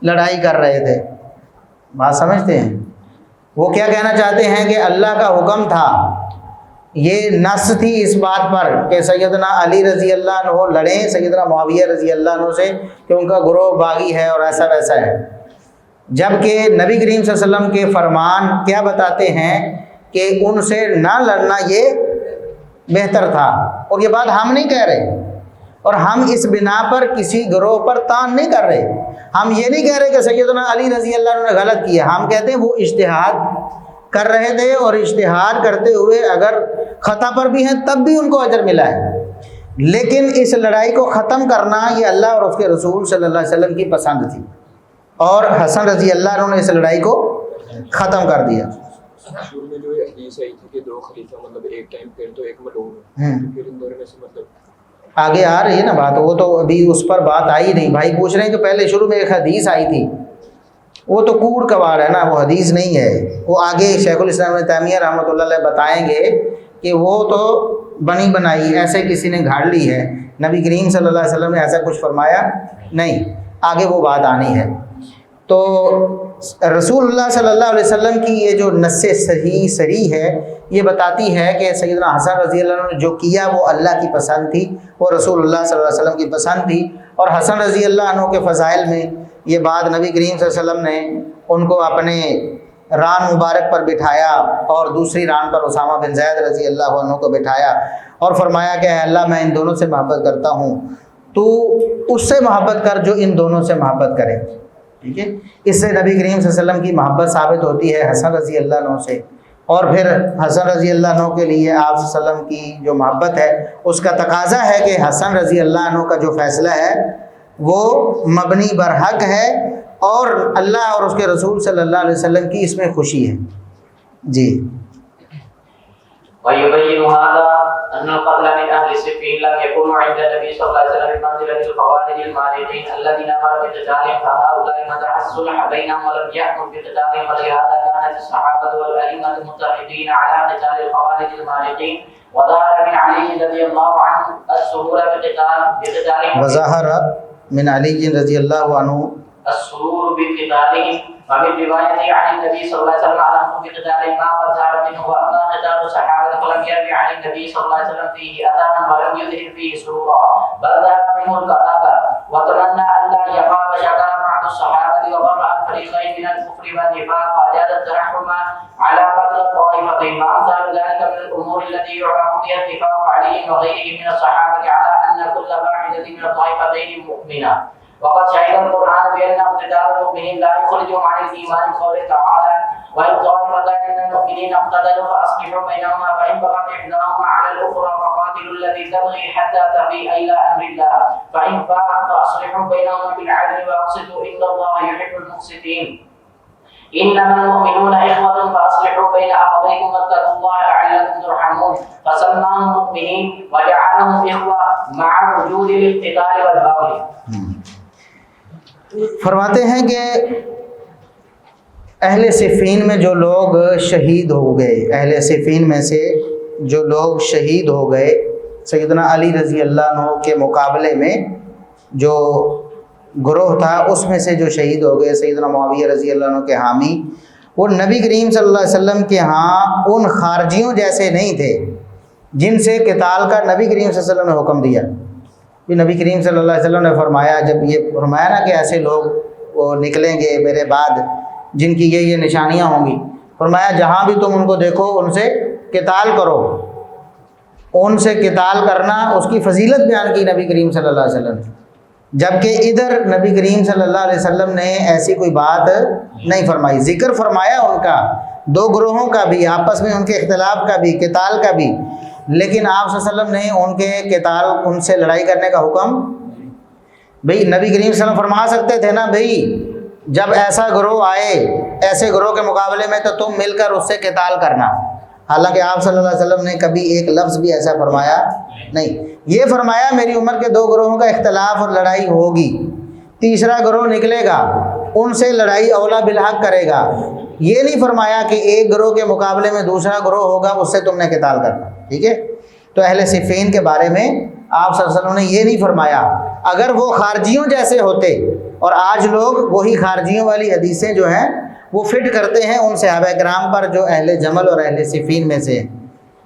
[SPEAKER 1] لڑائی کر رہے تھے۔ بات سمجھتے ہیں؟ وہ کیا کہنا چاہتے ہیں کہ اللہ کا حکم تھا، یہ نص تھی اس بات پر کہ سیدنا علی رضی اللہ عنہ لڑیں سیدنا معاویہ رضی اللہ عنہ سے کہ ان کا گروہ باغی ہے اور ایسا ویسا ہے، جبکہ نبی کریم صلی اللہ علیہ وسلم کے فرمان کیا بتاتے ہیں کہ ان سے نہ لڑنا یہ بہتر تھا۔ اور یہ بات ہم نہیں کہہ رہے، اور ہم اس بنا پر کسی گروہ پر تان نہیں کر رہے۔ ہم یہ نہیں کہہ رہے کہ سیدنا علی رضی اللہ عنہ نے غلط کیا، ہم کہتے ہیں وہ اجتہاد کر رہے تھے، اور اجتہاد کرتے ہوئے اگر خطا پر بھی ہیں تب بھی ان کو اجر ملا ہے، لیکن اس لڑائی کو ختم کرنا یہ اللہ اور اس کے رسول صلی اللہ علیہ وسلم کی پسند تھی، اور حسن رضی اللہ عنہ نے اس لڑائی کو ختم کر دیا۔
[SPEAKER 3] شروع میں جو حدیث آئی تھی کہ دو خلیفہ مطلب ایک ٹائم پھر تو ایک ملعون، پھر ان دونوں میں سے مطلب
[SPEAKER 1] آگے آ رہی ہے نا بات، وہ تو ابھی اس پر بات آئی نہیں۔ بھائی پوچھ رہے ہیں کہ پہلے شروع میں ایک حدیث آئی تھی، وہ تو کوڑ کباڑ ہے نا، وہ حدیث نہیں ہے۔ وہ آگے شیخ الاسلام ابن تیمیہ رحمۃ اللہ علیہ بتائیں گے کہ وہ تو بنی بنائی ایسے کسی نے گھاڑ لی ہے، نبی کریم صلی اللہ علیہ وسلم نے ایسا کچھ فرمایا نہیں، آگے وہ بات آنی ہے۔ تو رسول اللہ صلی اللہ علیہ وسلم کی یہ جو نص صریح ہے یہ بتاتی ہے کہ سیدنا حسن رضی اللہ عنہ نے جو کیا وہ اللہ کی پسند تھی، وہ رسول اللہ صلی اللہ علیہ وسلم کی پسند تھی، اور حسن رضی اللہ عنہ کے فضائل میں یہ بات نبی کریم صلی اللہ علیہ وسلم نے ان کو اپنے ران مبارک پر بٹھایا اور دوسری ران پر اسامہ بن زید رضی اللہ عنہ کو بٹھایا اور فرمایا کہ اے اللہ میں ان دونوں سے محبت کرتا ہوں، تو اس سے محبت کر جو ان دونوں سے محبت کرے۔ ٹھیک ہے، اس سے نبی کریم صلی اللہ علیہ وسلم کی محبت ثابت ہوتی ہے حسن رضی اللہ عنہ سے، اور پھر حسن رضی اللہ عنہ کے لیے آپ صلی اللہ علیہ وسلم کی جو محبت ہے اس کا تقاضا ہے کہ حسن رضی اللہ عنہ کا جو فیصلہ ہے وہ مبنی بر حق ہے، اور اللہ اور اس کے رسول صلی اللہ علیہ وسلم کی اس میں خوشی ہے۔ جی
[SPEAKER 2] ويبين هذا أن القتل من أهل السفين لم يكن عند النبي صلى الله عليه وسلم بمنزلة الخوارج المارقين الذين أمر بقتالهم، فهؤلاء مدح الصلح بينهم ولم يحكم بقتالهم، ولهذا كانت الصحابة والأئمة متحدين على قتال الخوارج المارقين، وظهر من علي رضي الله عنه السهولة بقتالهم،
[SPEAKER 1] وظاہر من علی رضی اللہ عنہ
[SPEAKER 2] السرور بقتالهم. وفي الرواية عن النبي صلى الله عليه وسلم أنهم بقتال ما قد ظهر منه، وأما قتال الصحابة فلم يرد عن النبي صلى الله عليه وسلم فيه أثرا ولم يظهر فيه سرورا، بل ظهر منه الكآبة. وتمنى أن لا يقع شكر بعض الصحابة وبرأ الفريقين من الكفر والنفاق، وأجاد الترحم على قتل الطائفتين. وأمثال ذلك من الأمور التي يعرف بها اتفاق علي وغيره من الصحابة على أن كل واحدة من الطائفتين مؤمنة. وقد شهد القرآن بأن اقتتال المؤمنين لا يخرجهم عن الإيمان بقوله تعالى: وإن طائفتان من المؤمنين اقتتلوا فأصلحوا بينهما فإن بغت إحداهما على الأخرى فقاتلوا التي تبغي حتى تفيء إلى أمر الله فإن فاءت فأصلحوا بينهما بالعدل وأقسطوا إن الله يحب المقسطين. إنما المؤمنون إخوة فأصلحوا بين أخويكم واتقوا الله لعلكم ترحمون. فسماهم مؤمنين وجعلهم إخوة مع وجود الاقتتال والبغي.
[SPEAKER 1] فرماتے ہیں کہ اہل صفین میں جو لوگ شہید ہو گئے، اہل صفین میں سے جو لوگ شہید ہو گئے، سیدنا علی رضی اللہ عنہ کے مقابلے میں جو گروہ تھا اس میں سے جو شہید ہو گئے، سیدنا معاویہ رضی اللہ عنہ کے حامی، وہ نبی کریم صلی اللہ علیہ وسلم کے ہاں ان خارجیوں جیسے نہیں تھے جن سے قتال کا نبی کریم صلی اللہ علیہ وسلم نے حکم دیا. نبی کریم صلی اللہ علیہ وسلم نے فرمایا، جب یہ فرمایا نا کہ ایسے لوگ وہ نکلیں گے میرے بعد جن کی یہ نشانیاں ہوں گی، فرمایا جہاں بھی تم ان کو دیکھو ان سے قتال کرو. ان سے قتال کرنا اس کی فضیلت بیان کی نبی کریم صلی اللہ علیہ وسلم نے، جبکہ ادھر نبی کریم صلی اللہ علیہ وسلم نے ایسی کوئی بات نہیں فرمائی. ذکر فرمایا ان کا، دو گروہوں کا بھی، آپس میں ان کے اختلاف کا بھی، قتال کا بھی، لیکن آپ صلی اللہ علیہ وسلم نے ان کے قتال، ان سے لڑائی کرنے کا حکم، بھئی نبی کریم صلی اللہ علیہ وسلم فرما سکتے تھے نا بھئی جب ایسا گروہ آئے ایسے گروہ کے مقابلے میں تو تم مل کر اس سے قتال کرنا. حالانکہ آپ صلی اللہ علیہ وسلم نے کبھی ایک لفظ بھی ایسا فرمایا نہیں. یہ فرمایا میری عمر کے دو گروہوں کا اختلاف اور لڑائی ہوگی، تیسرا گروہ نکلے گا ان سے لڑائی اولا بالحق کرے گا. یہ نہیں فرمایا کہ ایک گروہ کے مقابلے میں دوسرا گروہ ہوگا اس سے تم نے قتال کرنا. ٹھیک ہے، تو اہل صفین کے بارے میں آپ صلی اللہ علیہ وسلم نے یہ نہیں فرمایا. اگر وہ خارجیوں جیسے ہوتے، اور آج لوگ وہی خارجیوں والی حدیثیں جو ہیں وہ فٹ کرتے ہیں ان صحابہ کرام پر جو اہل جمل اور اہل صفین میں سے،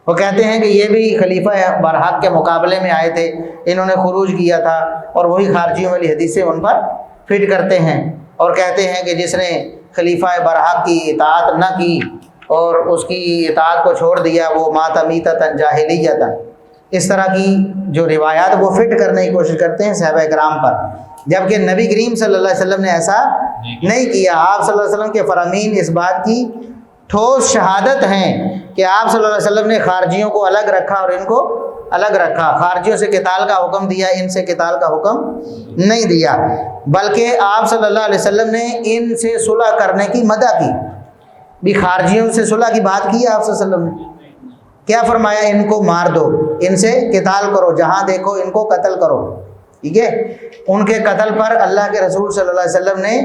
[SPEAKER 1] وہ کہتے ہیں کہ یہ بھی خلیفہ برحق کے مقابلے میں آئے تھے، انہوں نے خروج کیا تھا، اور وہی خارجیوں والی حدیثیں ان پر فٹ کرتے ہیں اور کہتے ہیں کہ جس نے خلیفہ برحق کی اطاعت نہ کی اور اس کی اطاعت کو چھوڑ دیا وہ مات میتۃ جاہلیۃ. اس طرح کی جو روایات وہ فٹ کرنے کی کوشش کرتے ہیں صحابہ کرام پر، جبکہ نبی کریم صلی اللہ علیہ وسلم نے ایسا نہیں کیا. آپ صلی اللہ علیہ وسلم کے فرامین اس بات کی ٹھوس شہادت ہیں کہ آپ صلی اللہ علیہ وسلم نے خارجیوں کو الگ رکھا اور ان کو الگ رکھا. خارجیوں سے قتال کا حکم دیا، ان سے قتال کا حکم نہیں دیا، بلکہ آپ صلی اللہ علیہ وسلم نے ان سے صلح کرنے کی مدد کی. بھی خارجیوں سے صلح کی بات کی آپ صلی اللہ علیہ وسلم نے، کیا فرمایا؟ ان کو مار دو، ان سے قتال کرو، جہاں دیکھو ان کو قتل کرو. ٹھیک ہے، ان کے قتل پر اللہ کے رسول صلی اللہ علیہ وسلم نے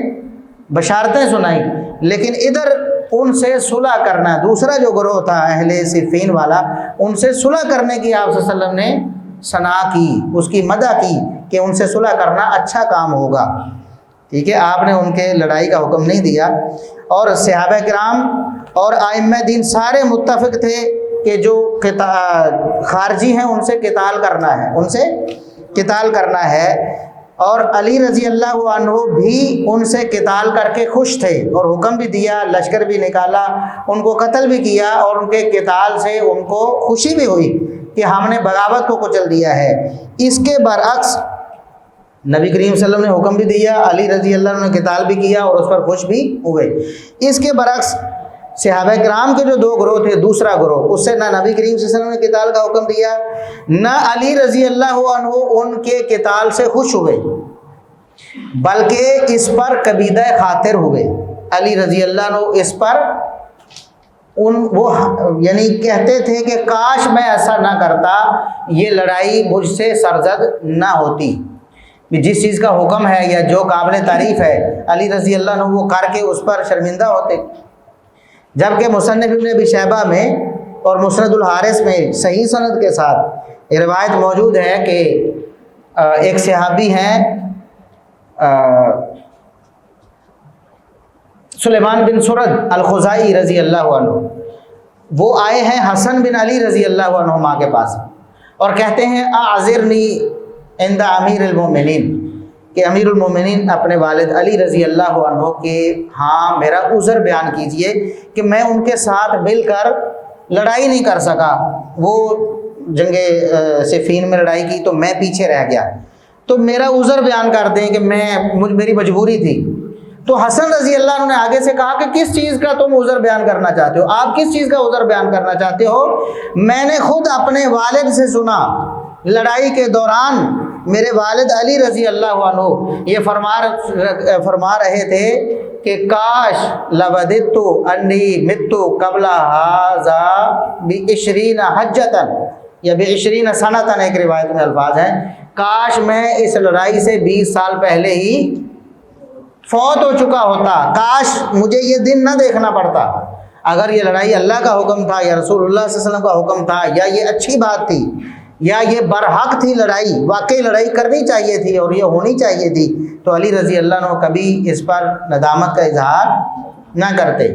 [SPEAKER 1] بشارتیں سنائی. لیکن ادھر ان سے صلح کرنا، دوسرا جو گروہ تھا اہل صفین والا، ان سے صلح کرنے کی آپ صلی اللہ علیہ وسلم نے ثنا کی، اس کی مدح کی کہ ان سے صلح کرنا اچھا کام ہوگا. ٹھیک ہے، آپ نے ان کے لڑائی کا حکم نہیں دیا. اور صحابہ کرام اور ائمہ دین سارے متفق تھے کہ جو خارجی ہیں ان سے قتال کرنا ہے، ان سے قتال کرنا ہے. اور علی رضی اللہ عنہ بھی ان سے قتال کر کے خوش تھے اور حکم بھی دیا، لشکر بھی نکالا، ان کو قتل بھی کیا، اور ان کے قتال سے ان کو خوشی بھی ہوئی کہ ہم نے بغاوت کو کچل دیا ہے. اس کے برعکس نبی کریم صلی اللہ علیہ وسلم نے حکم بھی دیا، علی رضی اللہ عنہ نے قتال بھی کیا اور اس پر خوش بھی ہوئے. اس کے برعکس صحابہ کرام کے جو دو گروہ تھے، دوسرا گروہ، اس سے نہ نبی کریم صلی اللہ علیہ وسلم نے قتال کا حکم دیا، نہ علی رضی اللہ عنہ ان کے قتال سے خوش ہوئے، بلکہ اس پر کبیدہ خاطر ہوئے. علی رضی اللہ عنہ اس پر وہ یعنی کہتے تھے کہ کاش میں ایسا نہ کرتا، یہ لڑائی مجھ سے سرزد نہ ہوتی. جس چیز کا حکم ہے یا جو قابل تعریف ہے علی رضی اللہ عنہ وہ کر کے اس پر شرمندہ ہوتے. جبکہ مصنف ابن ابی شیبہ میں اور مسند الحارث میں صحیح سند کے ساتھ یہ روایت موجود ہے کہ ایک صحابی ہیں سلیمان بن سرد الخزائی رضی اللہ عنہ، وہ آئے ہیں حسن بن علی رضی اللہ عنہما کے پاس اور کہتے ہیں اعذرنی عند امیر المومنین، کہ امیر المومنین اپنے والد علی رضی اللہ عنہ کے ہاں میرا عذر بیان کیجئے کہ میں ان کے ساتھ مل کر لڑائی نہیں کر سکا، وہ جنگ صفین میں لڑائی کی تو میں پیچھے رہ گیا، تو میرا عذر بیان کر دیں کہ میری مجبوری تھی۔ تو حسن رضی اللہ عنہ نے آگے سے کہا کہ کس چیز کا تم عذر بیان کرنا چاہتے ہو، آپ کس چیز کا عذر بیان کرنا چاہتے ہو؟ میں نے خود اپنے والد سے سنا لڑائی کے دوران، میرے والد علی رضی اللہ عنہ یہ فرما رہے تھے کہ کاش لوددت انی مت قبل ھذا ب20 حجۃ یا ب20 سنۃ، ایک روایت میں الفاظ ہیں، کاش میں اس لڑائی سے 20 سال پہلے ہی فوت ہو چکا ہوتا، کاش مجھے یہ دن نہ دیکھنا پڑتا۔ اگر یہ لڑائی اللہ کا حکم تھا یا رسول اللہ صلی اللہ علیہ وسلم کا حکم تھا، یا یہ اچھی بات تھی، یا یہ برحق تھی لڑائی، واقعی لڑائی کرنی چاہیے تھی اور یہ ہونی چاہیے تھی، تو علی رضی اللہ عنہ کبھی اس پر ندامت کا اظہار نہ کرتے۔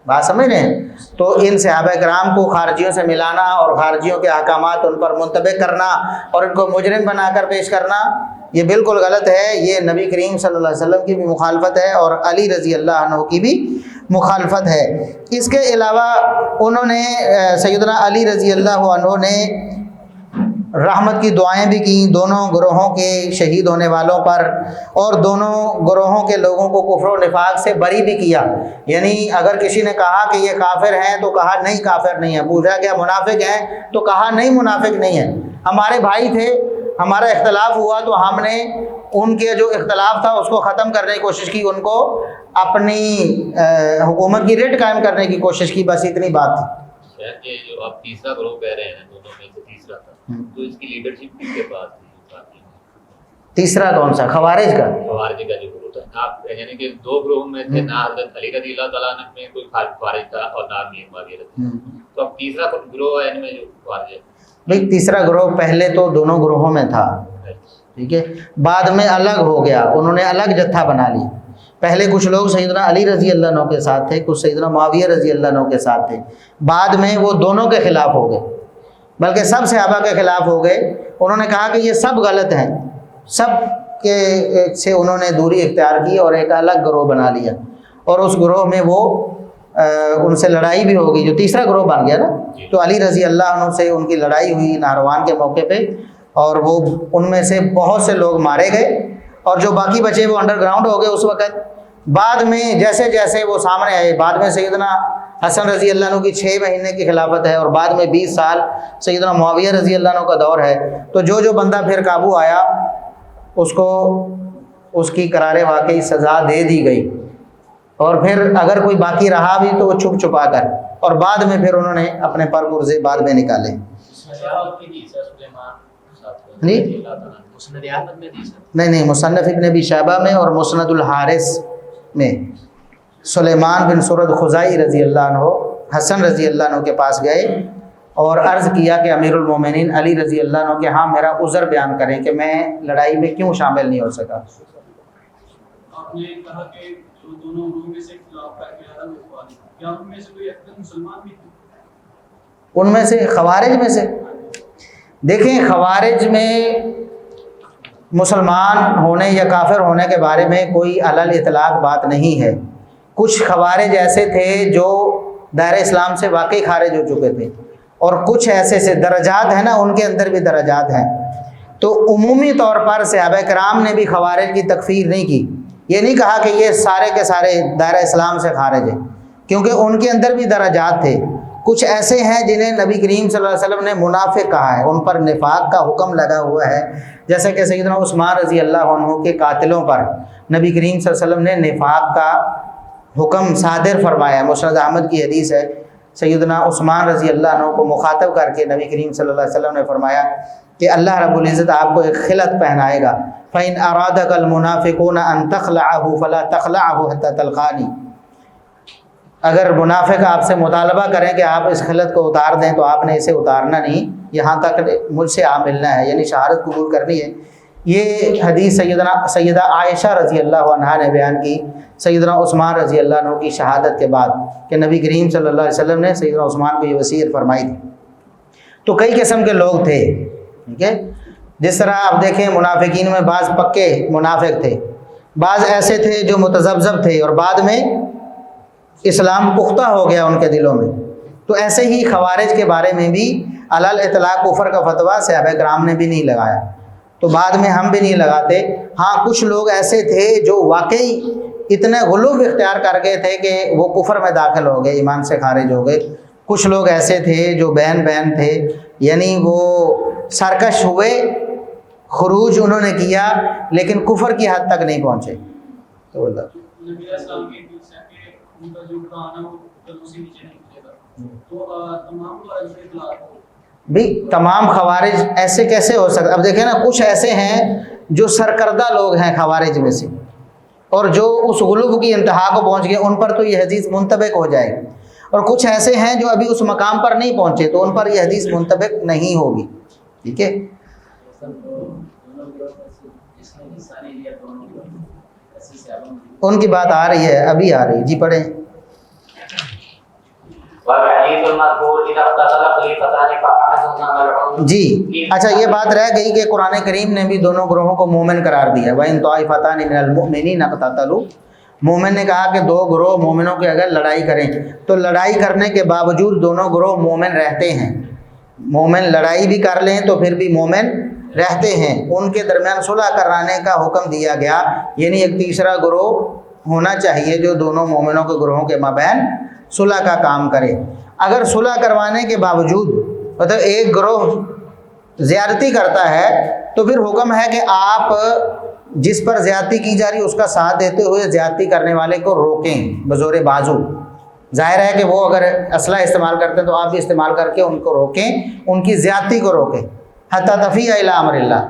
[SPEAKER 1] بات سمجھ رہے ہیں؟ تو ان صحابہ کرام کو خارجیوں سے ملانا اور خارجیوں کے احکامات ان پر منطبق کرنا اور ان کو مجرم بنا کر پیش کرنا، یہ بالکل غلط ہے، یہ نبی کریم صلی اللہ علیہ وسلم کی بھی مخالفت ہے اور علی رضی اللہ عنہ کی بھی مخالفت ہے۔ اس کے علاوہ انہوں نے سیدنا علی رضی اللہ عنہ نے رحمت کی دعائیں بھی کیں دونوں گروہوں کے شہید ہونے والوں پر، اور دونوں گروہوں کے لوگوں کو کفر و نفاق سے بری بھی کیا۔ یعنی اگر کسی نے کہا کہ یہ کافر ہیں تو کہا نہیں کافر نہیں ہے، پوچھا کیا منافق ہیں تو کہا نہیں منافق نہیں ہے، ہمارے بھائی تھے، ہمارا اختلاف ہوا تو ہم نے ان کے جو اختلاف تھا اس کو ختم کرنے کی کوشش کی، ان کو اپنی حکومت کی ریٹ قائم کرنے کی کوشش کی، بس اتنی بات تھی۔
[SPEAKER 4] یہ جو آپ تیسرا گروہ کہہ رہے ہیں، دونوں میں سے تیسرا تھا، تو اس کی لیڈرشپ کس کے پاس تھی؟
[SPEAKER 1] تیسرا کون سا؟ خوارج کا؟
[SPEAKER 4] خوارج کا جو گروہ تھا، آپ یعنی کہ دو گروہ میں تھے، نہ حضرت علی رضی اللہ تعالیٰ عنہ میں کوئی خوارج تھا اور نہ امیر معاویہ رضی اللہ عنہ، تو اب تیسرا گروہ ہے ان میں جو خوارج ہے؟
[SPEAKER 1] بھائی تیسرا گروہ پہلے تو دونوں گروہوں میں تھا، ٹھیک ہے، بعد میں الگ ہو گیا، انہوں نے الگ جتھا بنا لی۔ پہلے کچھ لوگ سیدنا علی رضی اللہ عنہ کے ساتھ تھے، کچھ سیدنا معاویہ رضی اللہ عنہ کے ساتھ تھے، بعد میں وہ دونوں کے خلاف ہو گئے، بلکہ سب صحابہ کے خلاف ہو گئے۔ انہوں نے کہا کہ یہ سب غلط ہیں، سب کے سے انہوں نے دوری اختیار کی اور ایک الگ گروہ بنا لیا، اور اس گروہ میں وہ ان سے لڑائی بھی ہوگی، جو تیسرا گروہ بن گیا نا، تو علی رضی اللہ عنہ سے ان کی لڑائی ہوئی نہروان کے موقع پہ، اور وہ ان میں سے بہت سے لوگ مارے گئے اور جو باقی بچے وہ انڈر گراؤنڈ ہو گئے اس وقت۔ بعد میں جیسے جیسے وہ سامنے آئے، بعد میں سیدنا حسن رضی اللہ عنہ کی 6 مہینے کی خلافت ہے اور بعد میں 20 سال سیدنا معاویہ رضی اللہ عنہ کا دور ہے، تو جو بندہ پھر قابو آیا اس کو اس کی قرار واقعی سزا دے دی گئی، اور پھر اگر کوئی باقی رہا بھی تو وہ چھپ چھپا کر، اور بعد میں پھر انہوں نے اپنے پر پرزے بعد میں نکالے۔ نہیں، مصنف ابن ابی شیبہ میں اور مسند الحارث میں سلیمان بن سرد خزائی رضی اللہ عنہ حسن رضی اللہ عنہ کے پاس گئے اور عرض کیا کہ امیر المومنین علی رضی اللہ عنہ کہ ہاں میرا عذر بیان کریں کہ میں لڑائی میں کیوں شامل نہیں ہو سکا۔
[SPEAKER 5] آپ نے کہا کہ جو دونوں گروہوں میں سے اختلاف کا ارادہ ہوا، کیا ان میں سے کوئی افضل مسلمان بھی تھے؟
[SPEAKER 1] ان میں سے خوارج میں سے دیکھیں، خوارج میں مسلمان ہونے یا کافر ہونے کے بارے میں کوئی علل اطلاق بات نہیں ہے۔ کچھ خوارج ایسے تھے جو دائرہ اسلام سے واقعی خارج ہو چکے تھے، اور کچھ ایسے سے درجات ہیں نا، ان کے اندر بھی درجات ہیں۔ تو عمومی طور پر صحابہ کرام نے بھی خوارج کی تکفیر نہیں کی، یہ نہیں کہا کہ یہ سارے کے سارے دائرہ اسلام سے خارج ہیں، کیونکہ ان کے اندر بھی درجات تھے۔ کچھ ایسے ہیں جنہیں نبی کریم صلی اللہ علیہ وسلم نے منافق کہا ہے، ان پر نفاق کا حکم لگا ہوا ہے، جیسے کہ سیدنا عثمان رضی اللہ عنہ کے قاتلوں پر نبی کریم صلی اللہ علیہ وسلم نے نفاق کا حکم صادر فرمایا۔ مسند احمد کی حدیث ہے، سیدنا عثمان رضی اللہ عنہ کو مخاطب کر کے نبی کریم صلی اللہ علیہ وسلم نے فرمایا کہ اللہ رب العزت آپ کو ایک خلعت پہنائے گا، فَإِنْ أَرَادَكَ الْمُنَافِقُونَ أَن تَخْلَعَهُ فَلَا تَخْلَعَهُ حَتَّى تَلْقَانِي، اگر منافق آپ سے مطالبہ کریں کہ آپ اس خلعت کو اتار دیں تو آپ نے اسے اتارنا نہیں، یہاں تک مجھ سے آپ ملنا ہے، یعنی شہادت قبول کرنی ہے، یہ حدیث سیدہ عائشہ رضی اللہ عنہا نے بیان کی سیدنا عثمان رضی اللہ عنہ کی شہادت کے بعد کہ نبی کریم صلی اللہ علیہ وسلم نے سیدنا عثمان کو یہ وصیت فرمائی تھی۔ تو کئی قسم کے لوگ تھے، ٹھیک ہے، جس طرح آپ دیکھیں منافقین میں بعض پکے منافق تھے، بعض ایسے تھے جو متذبذب تھے اور بعد میں اسلام پختہ ہو گیا ان کے دلوں میں۔ تو ایسے ہی خوارج کے بارے میں بھی علی الاطلاق کفر کا فتویٰ صحابہ کرام نے بھی نہیں لگایا، تو بعد میں ہم بھی نہیں لگاتے۔ ہاں کچھ لوگ ایسے تھے جو واقعی اتنے غلو اختیار کر گئے تھے کہ وہ کفر میں داخل ہو گئے، ایمان سے خارج ہو گئے۔ کچھ لوگ ایسے تھے جو بین تھے، یعنی وہ سرکش ہوئے، خروج انہوں نے کیا لیکن کفر کی حد تک نہیں پہنچے۔ تو اللہ
[SPEAKER 5] نبی علیہ السلام کے حدیث ہے کہ ان کا جو قرآن ہے وہ قدموں سے نیچے نہیں گرے گا، تو تمام خوارج کے خلاف
[SPEAKER 1] بھی تمام خوارج ایسے کیسے ہو سکتا؟ اب دیکھیں نا، کچھ ایسے ہیں جو سرکردہ لوگ ہیں خوارج میں سے، اور جو اس غلو کی انتہا کو پہنچ گئے، ان پر تو یہ حدیث منطبق ہو جائے گی، اور کچھ ایسے ہیں جو ابھی اس مقام پر نہیں پہنچے تو ان پر یہ حدیث منطبق نہیں ہوگی، ٹھیک ہے۔ ان کی بات آ رہی ہے، ابھی آ رہی ہے، جی پڑھیں۔ جی اچھا، یہ بات رہ گئی کہ قرآن کریم نے بھی دونوں گروہوں کو مومن قرار دیا، وَإِن طَائِفَتَانِ مِنَ الْمُؤْمِنِينَ اقْتَتَلُوا۔ مومن نے کہا کہ دو گروہ مومنوں کے اگر لڑائی کریں تو لڑائی کرنے کے باوجود دونوں گروہ مومن رہتے ہیں، مومن لڑائی بھی کر لیں تو پھر بھی مومن رہتے ہیں، ان کے درمیان صلح کرانے کا حکم دیا گیا، یعنی ایک تیسرا گروہ ہونا چاہیے جو دونوں مومنوں کے گروہوں کے مابین صلح کا کام کرے۔ اگر صلح کروانے کے باوجود مطلب ایک گروہ زیادتی کرتا ہے تو پھر حکم ہے کہ آپ جس پر زیادتی کی جا رہی اس کا ساتھ دیتے ہوئے زیادتی کرنے والے کو روکیں بزور بازو۔ ظاہر ہے کہ وہ اگر اسلحہ استعمال کرتے ہیں تو آپ بھی استعمال کر کے ان کو روکیں، ان کی زیادتی کو روکیں، حتی تفیء الی امر اللہ،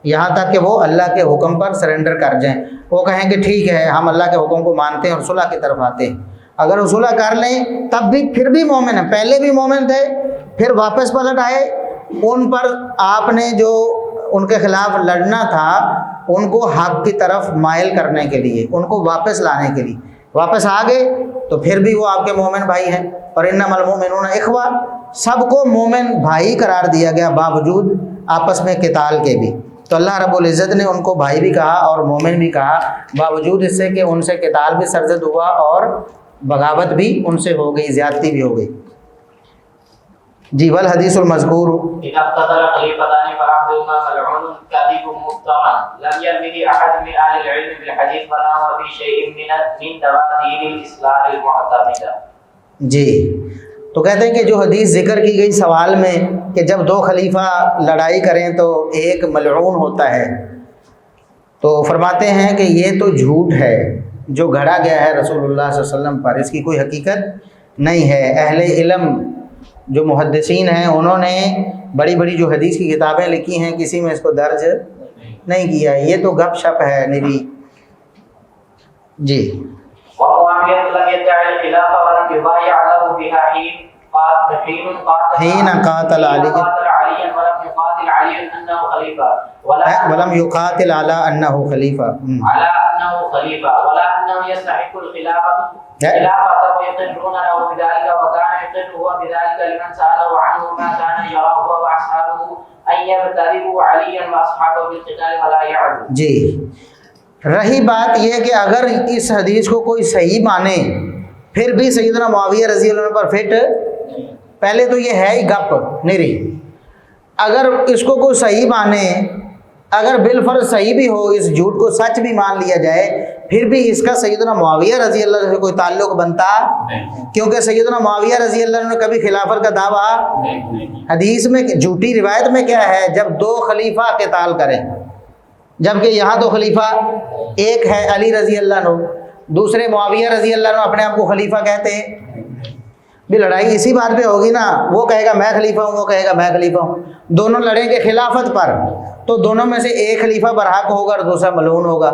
[SPEAKER 1] یہاں تک کہ وہ اللہ کے حکم پر سرنڈر کر جائیں، وہ کہیں کہ ٹھیک ہے ہم اللہ کے حکم کو مانتے ہیں اور صلح کی طرف آتے ہیں۔ اگر وہ صلح کر لیں تب بھی پھر بھی مومن ہیں، پہلے بھی مومن تھے پھر واپس پلٹ آئے، ان پر آپ نے جو ان کے خلاف لڑنا تھا ان کو حق کی طرف مائل کرنے کے لیے، ان کو واپس لانے کے لیے واپس آ گئے تو پھر بھی وہ آپ کے مومن بھائی ہیں۔ اور انما المؤمنون اخوہ، سب کو مومن بھائی قرار دیا گیا باوجود آپس میں قتال کے بھی۔ تو اللہ رب العزت نے ان کو بھائی بھی کہا اور مومن بھی کہا، باوجود اس سے کہ ان سے قتال بھی سرزد ہوا اور بغاوت بھی ان سے ہو گئی، زیادتی بھی ہو گئی۔ جی والحدیث المذکور
[SPEAKER 2] إذا اقتتل خليفتان فأحدهما ملعون كاذب مفترى لم يروه أحد من أهل العلم بالحديث ولا هو في شيء من دوادين الإسلام المعتمدة۔
[SPEAKER 1] جی تو کہتے ہیں کہ جو حدیث ذکر کی گئی سوال میں کہ جب دو خلیفہ لڑائی کریں تو ایک ملعون ہوتا ہے، تو فرماتے ہیں کہ یہ تو جھوٹ ہے جو گھڑا گیا ہے رسول اللہ صلی اللہ علیہ وسلم پر، اس کی کوئی حقیقت نہیں ہے۔ اہل علم جو محدثین ہیں انہوں نے بڑی بڑی جو حدیث کی کتابیں لکھی ہیں کسی میں اس کو درج نہیں کیا ہے، یہ تو گپ شپ ہے نری۔ جی
[SPEAKER 2] ومعاوية لم يدعي الخلافة ولم يبايع له بها حين
[SPEAKER 1] قاتل علي
[SPEAKER 2] عليا ولم يقاتل علي أنه خليفة
[SPEAKER 1] ولم يقاتل على أنه خليفة
[SPEAKER 2] ولا أنه يستحق الخلافة ويقرون له بذلك، وكان يقر هو بذلك لمن سأله عنه ما كان يراه هو وأصحابه أن يبتلوا عليا وأصحابه بالقتال ولا يعدوا۔
[SPEAKER 1] جی رہی بات یہ کہ اگر اس حدیث کو کوئی صحیح مانے پھر بھی سیدنا معاویہ رضی اللہ عنہ پر فٹ، پہلے تو یہ ہے ہی گپ نری، اگر اس کو کوئی صحیح مانے، اگر بالفرض صحیح بھی ہو، اس جھوٹ کو سچ بھی مان لیا جائے، پھر بھی اس کا سیدنا معاویہ رضی اللہ عنہ سے کوئی تعلق بنتا، کیونکہ سیدنا معاویہ رضی اللہ عنہ نے کبھی خلافت کا دعویٰ، حدیث میں جھوٹی روایت میں کیا ہے، جب دو خلیفہ قتال کریں، جبکہ یہاں تو خلیفہ ایک ہے علی رضی اللہ عنہ، دوسرے معاویہ رضی اللہ عنہ اپنے آپ کو خلیفہ کہتے ہیں، بھی لڑائی اسی بات پہ ہوگی نا، وہ کہے گا میں خلیفہ ہوں، وہ کہے گا میں خلیفہ ہوں، دونوں لڑیں گے خلافت پر، تو دونوں میں سے ایک خلیفہ برحق ہوگا اور دوسرا ملعون ہوگا۔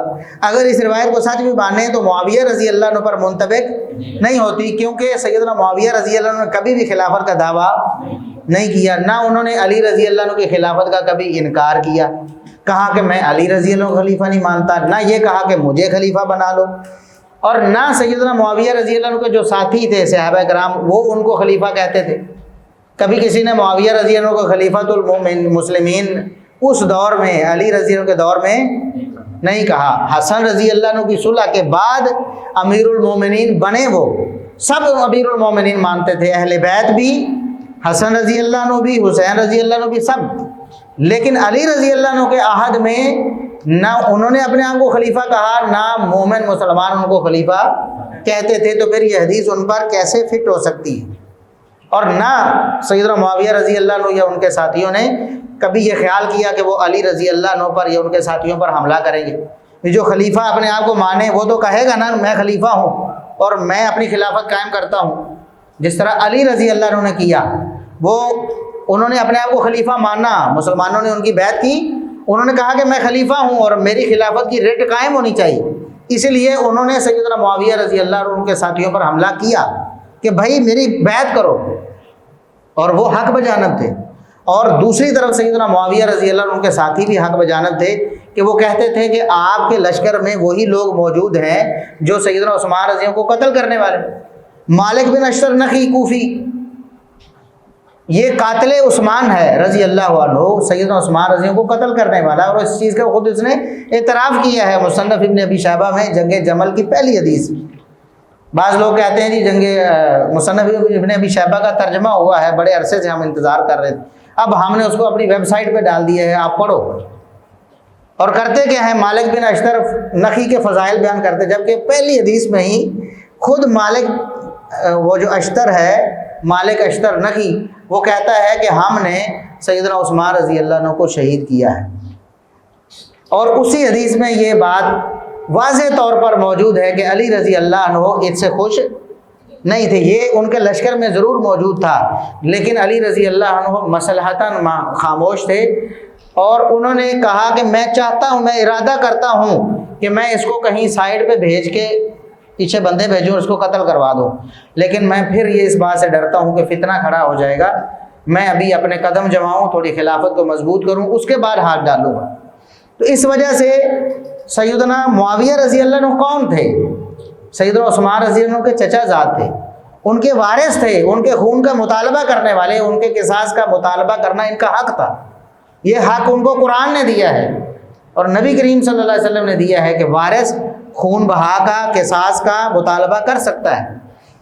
[SPEAKER 1] اگر اس روایت کو سچ بھی مانیں تو معاویہ رضی اللہ عنہ پر منطبق نہیں ہوتی، کیونکہ سیدنا معاویہ رضی اللہ عنہ نے کبھی بھی خلافت کا دعویٰ نہیں کیا، نہ انہوں نے علی رضی اللہ عنہ کی خلافت کا کبھی انکار کیا۔ کہا کہ میں علی رضی اللہ عنہ خلیفہ نہیں مانتا، نہ یہ کہا کہ مجھے خلیفہ بنا لو، اور نہ سیدنا معاویہ رضی اللہ عنہ کے جو ساتھی تھے صحابہ کرام وہ ان کو خلیفہ کہتے تھے۔ کبھی کسی نے معاویہ رضی اللہ عنہ کو خلیفۃ المسلمین اس دور میں، علی رضی اللہ عنہ کے دور میں نہیں کہا۔ حسن رضی اللہ عنہ کی صلح کے بعد امیر المومنین بنے، وہ سب امیر المومنین مانتے تھے، اہل بیت بھی، حسن رضی اللہ عنہ بھی، حسین رضی اللہ عنہ بھی، سب۔ لیکن علی رضی اللہ عنہ کے عہد میں نہ انہوں نے اپنے آپ کو خلیفہ کہا، نہ مومن مسلمان ان کو خلیفہ کہتے تھے، تو پھر یہ حدیث ان پر کیسے فٹ ہو سکتی ہے؟ اور نہ سیدنا معاویہ رضی اللہ عنہ یا ان کے ساتھیوں نے کبھی یہ خیال کیا کہ وہ علی رضی اللہ عنہ پر یا ان کے ساتھیوں پر حملہ کریں گے۔ جو خلیفہ اپنے آپ کو مانے وہ تو کہے گا نا میں خلیفہ ہوں اور میں اپنی خلافت قائم کرتا ہوں، جس طرح علی رضی اللہ عنہ نے کیا، وہ انہوں نے اپنے آپ کو خلیفہ مانا، مسلمانوں نے ان کی بیعت کی، انہوں نے کہا کہ میں خلیفہ ہوں اور میری خلافت کی ریٹ قائم ہونی چاہیے، اسی لیے انہوں نے سیدنا معاویہ رضی اللہ عنہ کے ساتھیوں پر حملہ کیا کہ بھائی میری بیعت کرو، اور وہ حق بجانب تھے۔ اور دوسری طرف سیدنا معاویہ رضی اللہ عنہ کے ساتھی بھی حق بجانب تھے کہ وہ کہتے تھے کہ آپ کے لشکر میں وہی لوگ موجود ہیں جو سیدنا عثمان رضی اللہ عنہ کو قتل کرنے والے، مالک بن اشتر نخی کوفی، یہ قاتل عثمان ہے رضی اللہ عنہ، سیدنا عثمان رضی اللہ عنہ کو قتل کرنے والا، اور اس چیز کا خود اس نے اعتراف کیا ہے مصنف ابن ابی شیبہ میں جنگ جمل کی پہلی حدیث۔ بعض لوگ کہتے ہیں جی جنگ مصنف ابن ابی شیبہ کا ترجمہ ہوا ہے، بڑے عرصے سے ہم انتظار کر رہے تھے، اب ہم نے اس کو اپنی ویب سائٹ پہ ڈال دیا ہے، آپ پڑھو۔ اور کرتے کیا ہے، مالک بن اشتر نخی کے فضائل بیان کرتے، جبکہ پہلی حدیث میں ہی خود مالک، وہ جو اشتر ہے مالک اشتر نخی، وہ کہتا ہے کہ ہم نے سیدنا عثمان رضی اللہ عنہ کو شہید کیا ہے، اور اسی حدیث میں یہ بات واضح طور پر موجود ہے کہ علی رضی اللہ عنہ اس سے خوش نہیں تھے، یہ ان کے لشکر میں ضرور موجود تھا، لیکن علی رضی اللہ عنہ مصلحتاً خاموش تھے، اور انہوں نے کہا کہ میں چاہتا ہوں، میں ارادہ کرتا ہوں کہ میں اس کو کہیں سائڈ پہ بھیج کے پیچھے بندے بھیجوں، اس کو قتل کروا دوں، لیکن میں پھر یہ اس بات سے ڈرتا ہوں کہ فتنہ کھڑا ہو جائے گا، میں ابھی اپنے قدم جماؤں، تھوڑی خلافت کو مضبوط کروں، اس کے بعد ہاتھ ڈالوں گا۔ تو اس وجہ سے سیدنا معاویہ رضی اللہ عنہ کون تھے؟ سیدنا عثمان رضی اللہ عنہ کے چچا زاد تھے، ان کے وارث تھے، ان کے خون کا مطالبہ کرنے والے، ان کے قصاص کا مطالبہ کرنا ان کا حق تھا، یہ حق ان کو قرآن نے دیا ہے اور نبی کریم صلی اللہ علیہ وسلم نے دیا ہے کہ وارث خون بہا کا، قصاص کا مطالبہ کر سکتا ہے،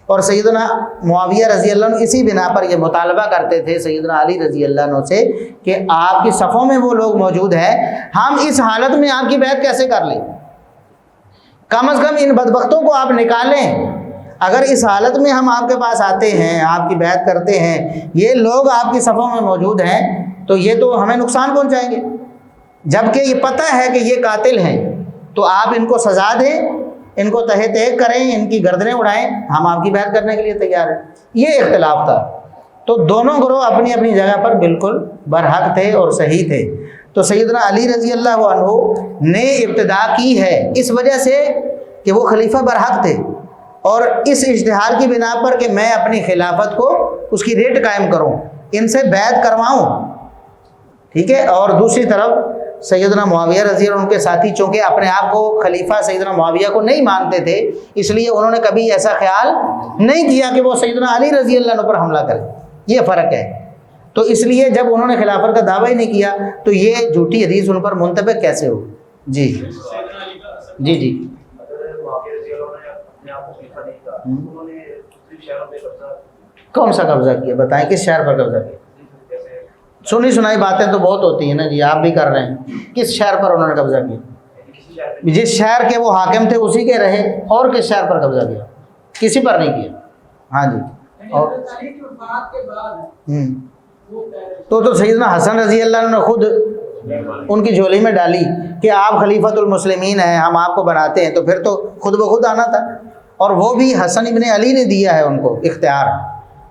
[SPEAKER 1] اور سیدنا معاویہ رضی اللہ عنہ اسی بنا پر یہ مطالبہ کرتے تھے سیدنا علی رضی اللہ عنہ سے کہ آپ کی صفوں میں وہ لوگ موجود ہیں، ہم اس حالت میں آپ کی بیعت کیسے کر لیں؟ کم از کم ان بدبختوں کو آپ نکالیں، اگر اس حالت میں ہم آپ کے پاس آتے ہیں، آپ کی بیعت کرتے ہیں، یہ لوگ آپ کی صفوں میں موجود ہیں، تو یہ تو ہمیں نقصان پہنچائیں گے، جبکہ یہ پتہ ہے کہ یہ قاتل ہیں، تو آپ ان کو سزا دیں، ان کو تہہ تہہ کریں، ان کی گردنیں اڑائیں، ہم آپ کی بیعت کرنے کے لیے تیار ہیں۔ یہ اختلاف تھا، تو دونوں گروہ اپنی اپنی جگہ پر بالکل برحق تھے اور صحیح تھے۔ تو سیدنا علی رضی اللہ عنہ نے ابتدا کی ہے اس وجہ سے کہ وہ خلیفہ برحق تھے، اور اس اشتہار کی بنا پر کہ میں اپنی خلافت کو اس کی ریٹ قائم کروں، ان سے بیعت کرواؤں، ٹھیک ہے۔ اور دوسری طرف سیدنا معاویہ رضی اللہ عنہ کے ساتھی چونکہ اپنے آپ کو خلیفہ سیدنا معاویہ کو نہیں مانتے تھے، اس لیے انہوں نے کبھی ایسا خیال نہیں کیا کہ وہ سیدنا علی رضی اللہ عنہ پر حملہ کرے، یہ فرق ہے۔ تو اس لیے جب انہوں نے خلافت کا دعویٰ ہی نہیں کیا تو یہ جھوٹی حدیث ان پر منطبق کیسے ہو؟ جی جی جی کون سا قبضہ کیا بتائیں، کس شہر پر قبضہ کیا؟ سنی سنائی باتیں تو بہت ہوتی ہیں نا جی، آپ بھی کر رہے ہیں، کس شہر پر انہوں نے قبضہ کیا؟ جس شہر کے وہ حاکم تھے اسی کے رہے، اور کس شہر پر قبضہ کیا؟ کسی پر نہیں کیا۔ ہاں جی، اور تو سیدنا حسن رضی اللہ عنہ نے خود ان کی جھولی میں ڈالی کہ آپ خلیفۃ المسلمین ہیں، ہم آپ کو بناتے ہیں، تو پھر تو خود بخود آنا تھا، اور وہ بھی حسن ابن علی نے دیا ہے ان کو اختیار،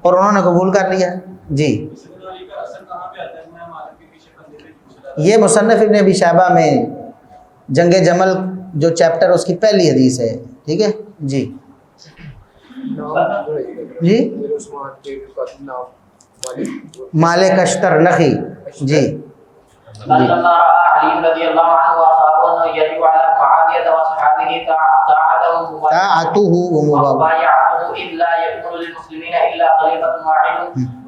[SPEAKER 1] اور انہوں نے قبول کر لیا۔ جی یہ مصنف ابن ابی شیبہ میں جنگ جمل جو چیپٹر اس کی پہلی حدیث ہے، ٹھیک ہے جی جی مالک اشتر نخی، جی
[SPEAKER 2] فلما رأى علي رضي الله عنه وأصحابه أنه يجب على معاوية وأصحابه
[SPEAKER 1] طاعته
[SPEAKER 2] ومبايعته إذ لا يكون للمسلمين إلا خليفة واحد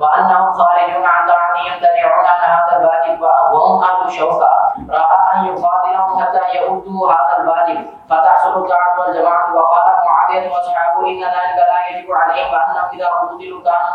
[SPEAKER 2] وأنهم خارجون عن طاعته يمتنعون عن هذا الواجب وهم أهل الشوكة، رأى أن يفاضلهم حتى يؤدوا هذا الواجب فتحصل الطاعة والجماعة. وقال معاوية وأصحابه إن ذلك لا يجب عليهم وأنهم إذا قتلوا كانوا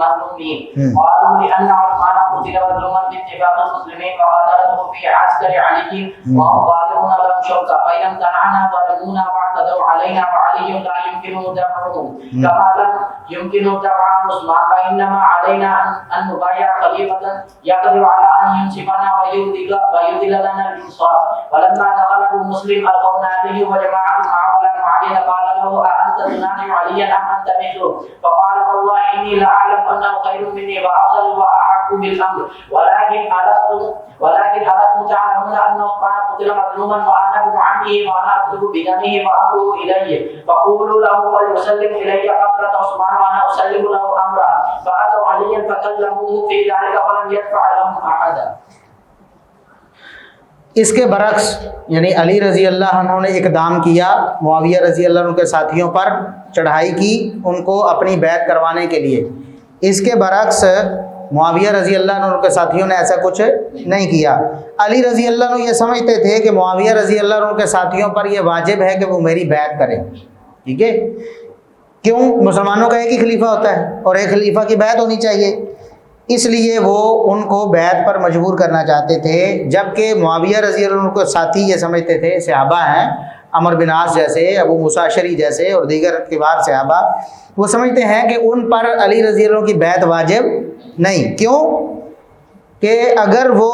[SPEAKER 2] مظلومين. قالوا لأن عثمان قتل مظلوما باتفاق المسلمين وقتلته في عسكر علي وهم ظالمون لهم شوكة، فإذا امتنعنا ظلمونا واعتدوا علينا وعلي لا يمكن دفعه كما لم يمكن دفع عثمان، فإنما علينا أن نبايع خليفة يقدر على أن ينصفنا ويذل لنا الإنصاف. ولما دخل مسلم ألقونا عليه وجماعة معه معاوية قال له أأنت تنازع عليا أم أنت مثله؟ فقال والله إني لأعلم أنه خير مني وأفضل وأحق بالأمر، ولكن ألستم تعلمون أن عثمان قتل مظلوما وأنا ابن عمه وأنا أطلب بدمه وأمره إلي، فقولوا له فليسلم إلي قبلة عثمان وأنا أسلم له أمره. فأتوا عليا فكلموه في ذلك فلم يدفع لهم أحدا.
[SPEAKER 1] اس کے برعکس یعنی علی رضی اللہ عنہ نے اقدام کیا معاویہ رضی اللہ عنہ کے ساتھیوں پر چڑھائی کی ان کو اپنی بیعت کروانے کے لیے. اس کے برعکس معاویہ رضی اللہ عنہ کے ساتھیوں نے ایسا کچھ نہیں کیا. علی رضی اللہ عنہ یہ سمجھتے تھے کہ معاویہ رضی اللہ عنہ کے ساتھیوں پر یہ واجب ہے کہ وہ میری بیعت کریں. ٹھیک ہے، کیوں؟ مسلمانوں کا ایک ہی خلیفہ ہوتا ہے اور ایک خلیفہ کی بیعت ہونی چاہیے، اس لیے وہ ان کو بیعت پر مجبور کرنا چاہتے تھے. جبکہ معاویہ رضی اللہ عنہ کے ساتھی یہ سمجھتے تھے، صحابہ ہیں عمر بن عاص جیسے، ابو موسیٰ اشعری جیسے اور دیگر کبار صحابہ، وہ سمجھتے ہیں کہ ان پر علی رضی اللہ عنہ کی بیعت واجب نہیں. کیوں؟ کہ اگر وہ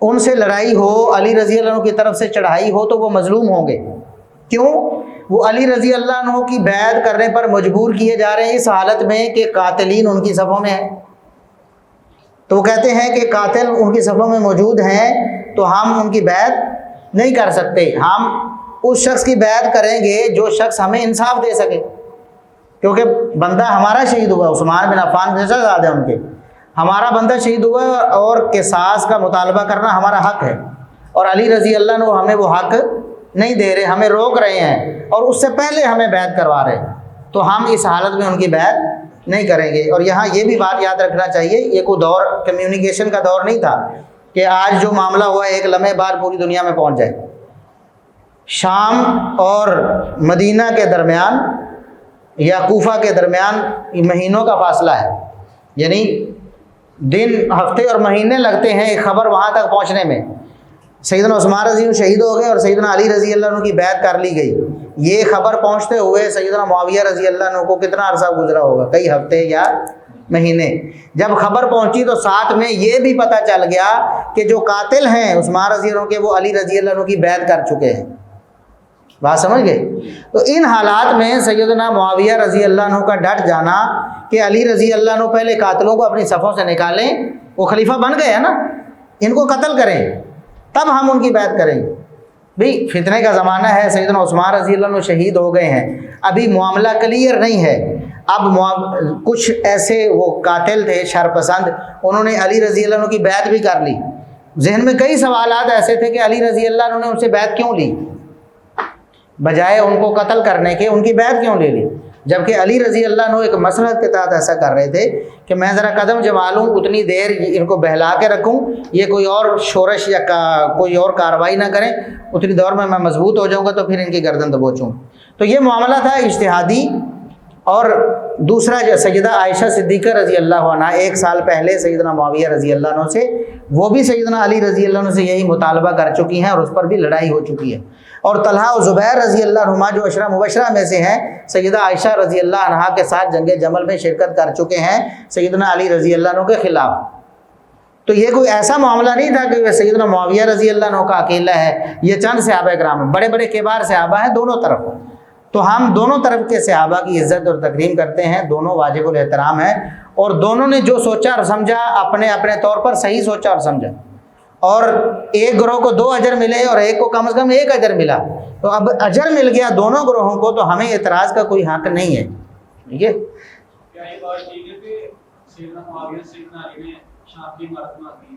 [SPEAKER 1] ان سے لڑائی ہو، علی رضی اللہ عنہ کی طرف سے چڑھائی ہو تو وہ مظلوم ہوں گے. کیوں؟ وہ علی رضی اللہ عنہ کی بیعت کرنے پر مجبور کیے جا رہے ہیں اس حالت میں کہ قاتلین ان کی صفوں میں ہیں. تو وہ کہتے ہیں کہ قاتل ان کی صفوں میں موجود ہیں تو ہم ان کی بیعت نہیں کر سکتے، ہم اس شخص کی بیعت کریں گے جو شخص ہمیں انصاف دے سکے، کیونکہ بندہ ہمارا شہید ہوا، عثمان بن عفان جیسا زیادہ ان کے، ہمارا بندہ شہید ہوا اور قصاص کا مطالبہ کرنا ہمارا حق ہے، اور علی رضی اللہ عنہ ہمیں وہ حق نہیں دے رہے، ہمیں روک رہے ہیں اور اس سے پہلے ہمیں بیعت کروا رہے ہیں، تو ہم اس حالت میں ان کی بیعت نہیں کریں گے. اور یہاں یہ بھی بات یاد رکھنا چاہیے، یہ کوئی دور کمیونیکیشن کا دور نہیں تھا کہ آج جو معاملہ ہوا ایک لمحے بعد پوری دنیا میں پہنچ جائے. شام اور مدینہ کے درمیان یا کوفہ کے درمیان مہینوں کا فاصلہ ہے، یعنی دن، ہفتے اور مہینے لگتے ہیں ایک خبر وہاں تک پہنچنے میں. سیدنا عثمان رضی اللہ عنہ شہید ہو گئے اور سیدنا علی رضی اللہ عنہ کی بیعت کر لی گئی. یہ خبر پہنچتے ہوئے سیدنا معاویہ رضی اللہ عنہ کو کتنا عرصہ گزرا ہوگا، کئی ہفتے یا مہینے. جب خبر پہنچی تو ساتھ میں یہ بھی پتہ چل گیا کہ جو قاتل ہیں عثمان رضی اللہ عنہ کے وہ علی رضی اللہ عنہ کی بیعت کر چکے ہیں. بات سمجھ گئے؟ تو ان حالات میں سیدنا معاویہ رضی اللہ عنہ کا ڈٹ جانا کہ علی رضی اللہ عنہ پہلے قاتلوں کو اپنی صفوں سے نکالیں، وہ خلیفہ بن گئے ہیں نا، ان کو قتل کریں تب ہم ان کی بیعت کریں گے. بھئی فتنے کا زمانہ ہے، سیدنا عثمان رضی اللہ عنہ شہید ہو گئے ہیں، ابھی معاملہ کلیئر نہیں ہے. اب کچھ ایسے وہ قاتل تھے شر پسند، انہوں نے علی رضی اللہ عنہ کی بیعت بھی کر لی. ذہن میں کئی سوالات ایسے تھے کہ علی رضی اللہ عنہ نے ان سے بیعت کیوں لی، بجائے ان کو قتل کرنے کے ان کی بیعت کیوں لے لی؟ جبکہ علی رضی اللہ عنہ ایک مصلحت کے تحت ایسا کر رہے تھے کہ میں ذرا قدم جما لوں، اتنی دیر ان کو بہلا کے رکھوں، یہ کوئی اور شورش یا کوئی اور کارروائی نہ کریں، اتنی دور میں مضبوط ہو جاؤں گا تو پھر ان کی گردن دبوچوں. تو یہ معاملہ تھا اجتہادی. اور دوسرا جو سیدہ عائشہ صدیقہ رضی اللہ عنہ ایک سال پہلے سیدنا معاویہ رضی اللہ عنہ سے، وہ بھی سیدنا علی رضی اللہ عنہ سے یہی مطالبہ کر چکی ہیں اور اس پر بھی لڑائی ہو چکی ہے. اور طلحہ و زبیر رضی اللہ عنہما جو عشرہ مبشرہ میں سے ہیں، سیدہ عائشہ رضی اللہ عنہا کے ساتھ جنگ جمل میں شرکت کر چکے ہیں سیدنا علی رضی اللہ عنہ کے خلاف. تو یہ کوئی ایسا معاملہ نہیں تھا کہ سیدنا معاویہ رضی اللہ عنہ کا اکیلا ہے، یہ چند صحابہ کرام ہیں، بڑے بڑے کبار صحابہ ہیں دونوں طرف. تو ہم دونوں طرف کے صحابہ کی عزت اور تکریم کرتے ہیں، دونوں واجب الاحترام ہیں، اور دونوں نے جو سوچا اور سمجھا اپنے اپنے طور پر صحیح سوچا اور سمجھا. اور ایک گروہ کو 2 اجر ملے اور ایک کو کم از کم 1 اجر ملا، تو اب اجر مل گیا دونوں گروہوں کو، تو ہمیں اعتراض کا کوئی حق نہیں ہے. ٹھیک ہے؟
[SPEAKER 5] کیا یہ بات ٹھیک ہے کہ سیدنا معاویہ سیدنا علی نے شام کی عمارت میں کی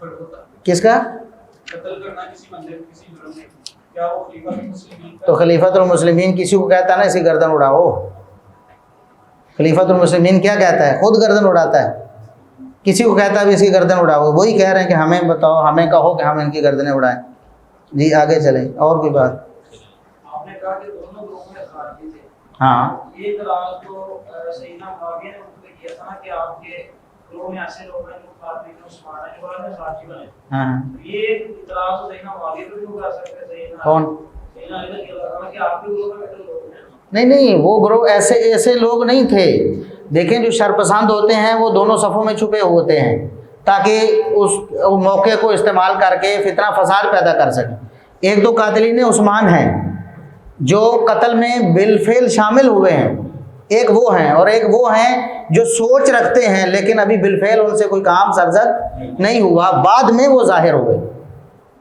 [SPEAKER 5] فرق ہوتا ہے؟
[SPEAKER 1] کس کا؟
[SPEAKER 5] قتل کرنا کسی بندے کو کسی جرم میں، کیا وہ خلیفۃ المسلمین کا؟
[SPEAKER 1] تو خلیفۃ المسلمین کسی کو کہتا ہے نا اسی گردن اڑاؤ. خلیفۃ المسلمین کیا کہتا ہے؟ خود گردن اڑاتا ہے. کسی کو کہتا ہے بھی اس کی گردن اڑاؤ. وہی کہہ رہے ہیں کہ ہمیں بتاؤ، ہمیں کہو کہ ہم ان کی گردنیں اڑائیں. جی آگے چلیں. اور کوئی بات؟
[SPEAKER 5] آپ نے کہا کہ دونوں گروہوں میں خارجی تھے.
[SPEAKER 1] ہاں
[SPEAKER 5] یہ اعتراض تو سیدنا معاویہ نے ان کو کیا تھا کہ آپ کے گروہ میں ایسے لوگ ہیں جو خارجی ہیں، عثمان ہیں جو بعد میں خارجی بنے.
[SPEAKER 1] ہاں.
[SPEAKER 5] یہ اعتراض تو سیدنا معاویہ پہ بھی کر سکتے ہیں. سیدنا
[SPEAKER 1] کون؟
[SPEAKER 5] سیدنا علی رضی اللہ عنہ کہ آپ کے گروہ میں کتنے لوگ ہیں؟
[SPEAKER 1] نہیں وہ گروہ ایسے لوگ نہیں تھے. دیکھیں جو شرپسند ہوتے ہیں وہ دونوں صفوں میں چھپے ہوتے ہیں تاکہ اس موقع کو استعمال کر کے فتنہ فساد پیدا کر سکیں. ایک دو قاتلین عثمان ہیں جو قتل میں بالفعل شامل ہوئے ہیں، ایک وہ ہیں، اور ایک وہ ہیں جو سوچ رکھتے ہیں لیکن ابھی بالفعل ان سے کوئی کام سرزد نہیں ہوا، بعد میں وہ ظاہر ہوئے.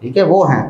[SPEAKER 1] ٹھیک ہے، وہ ہیں.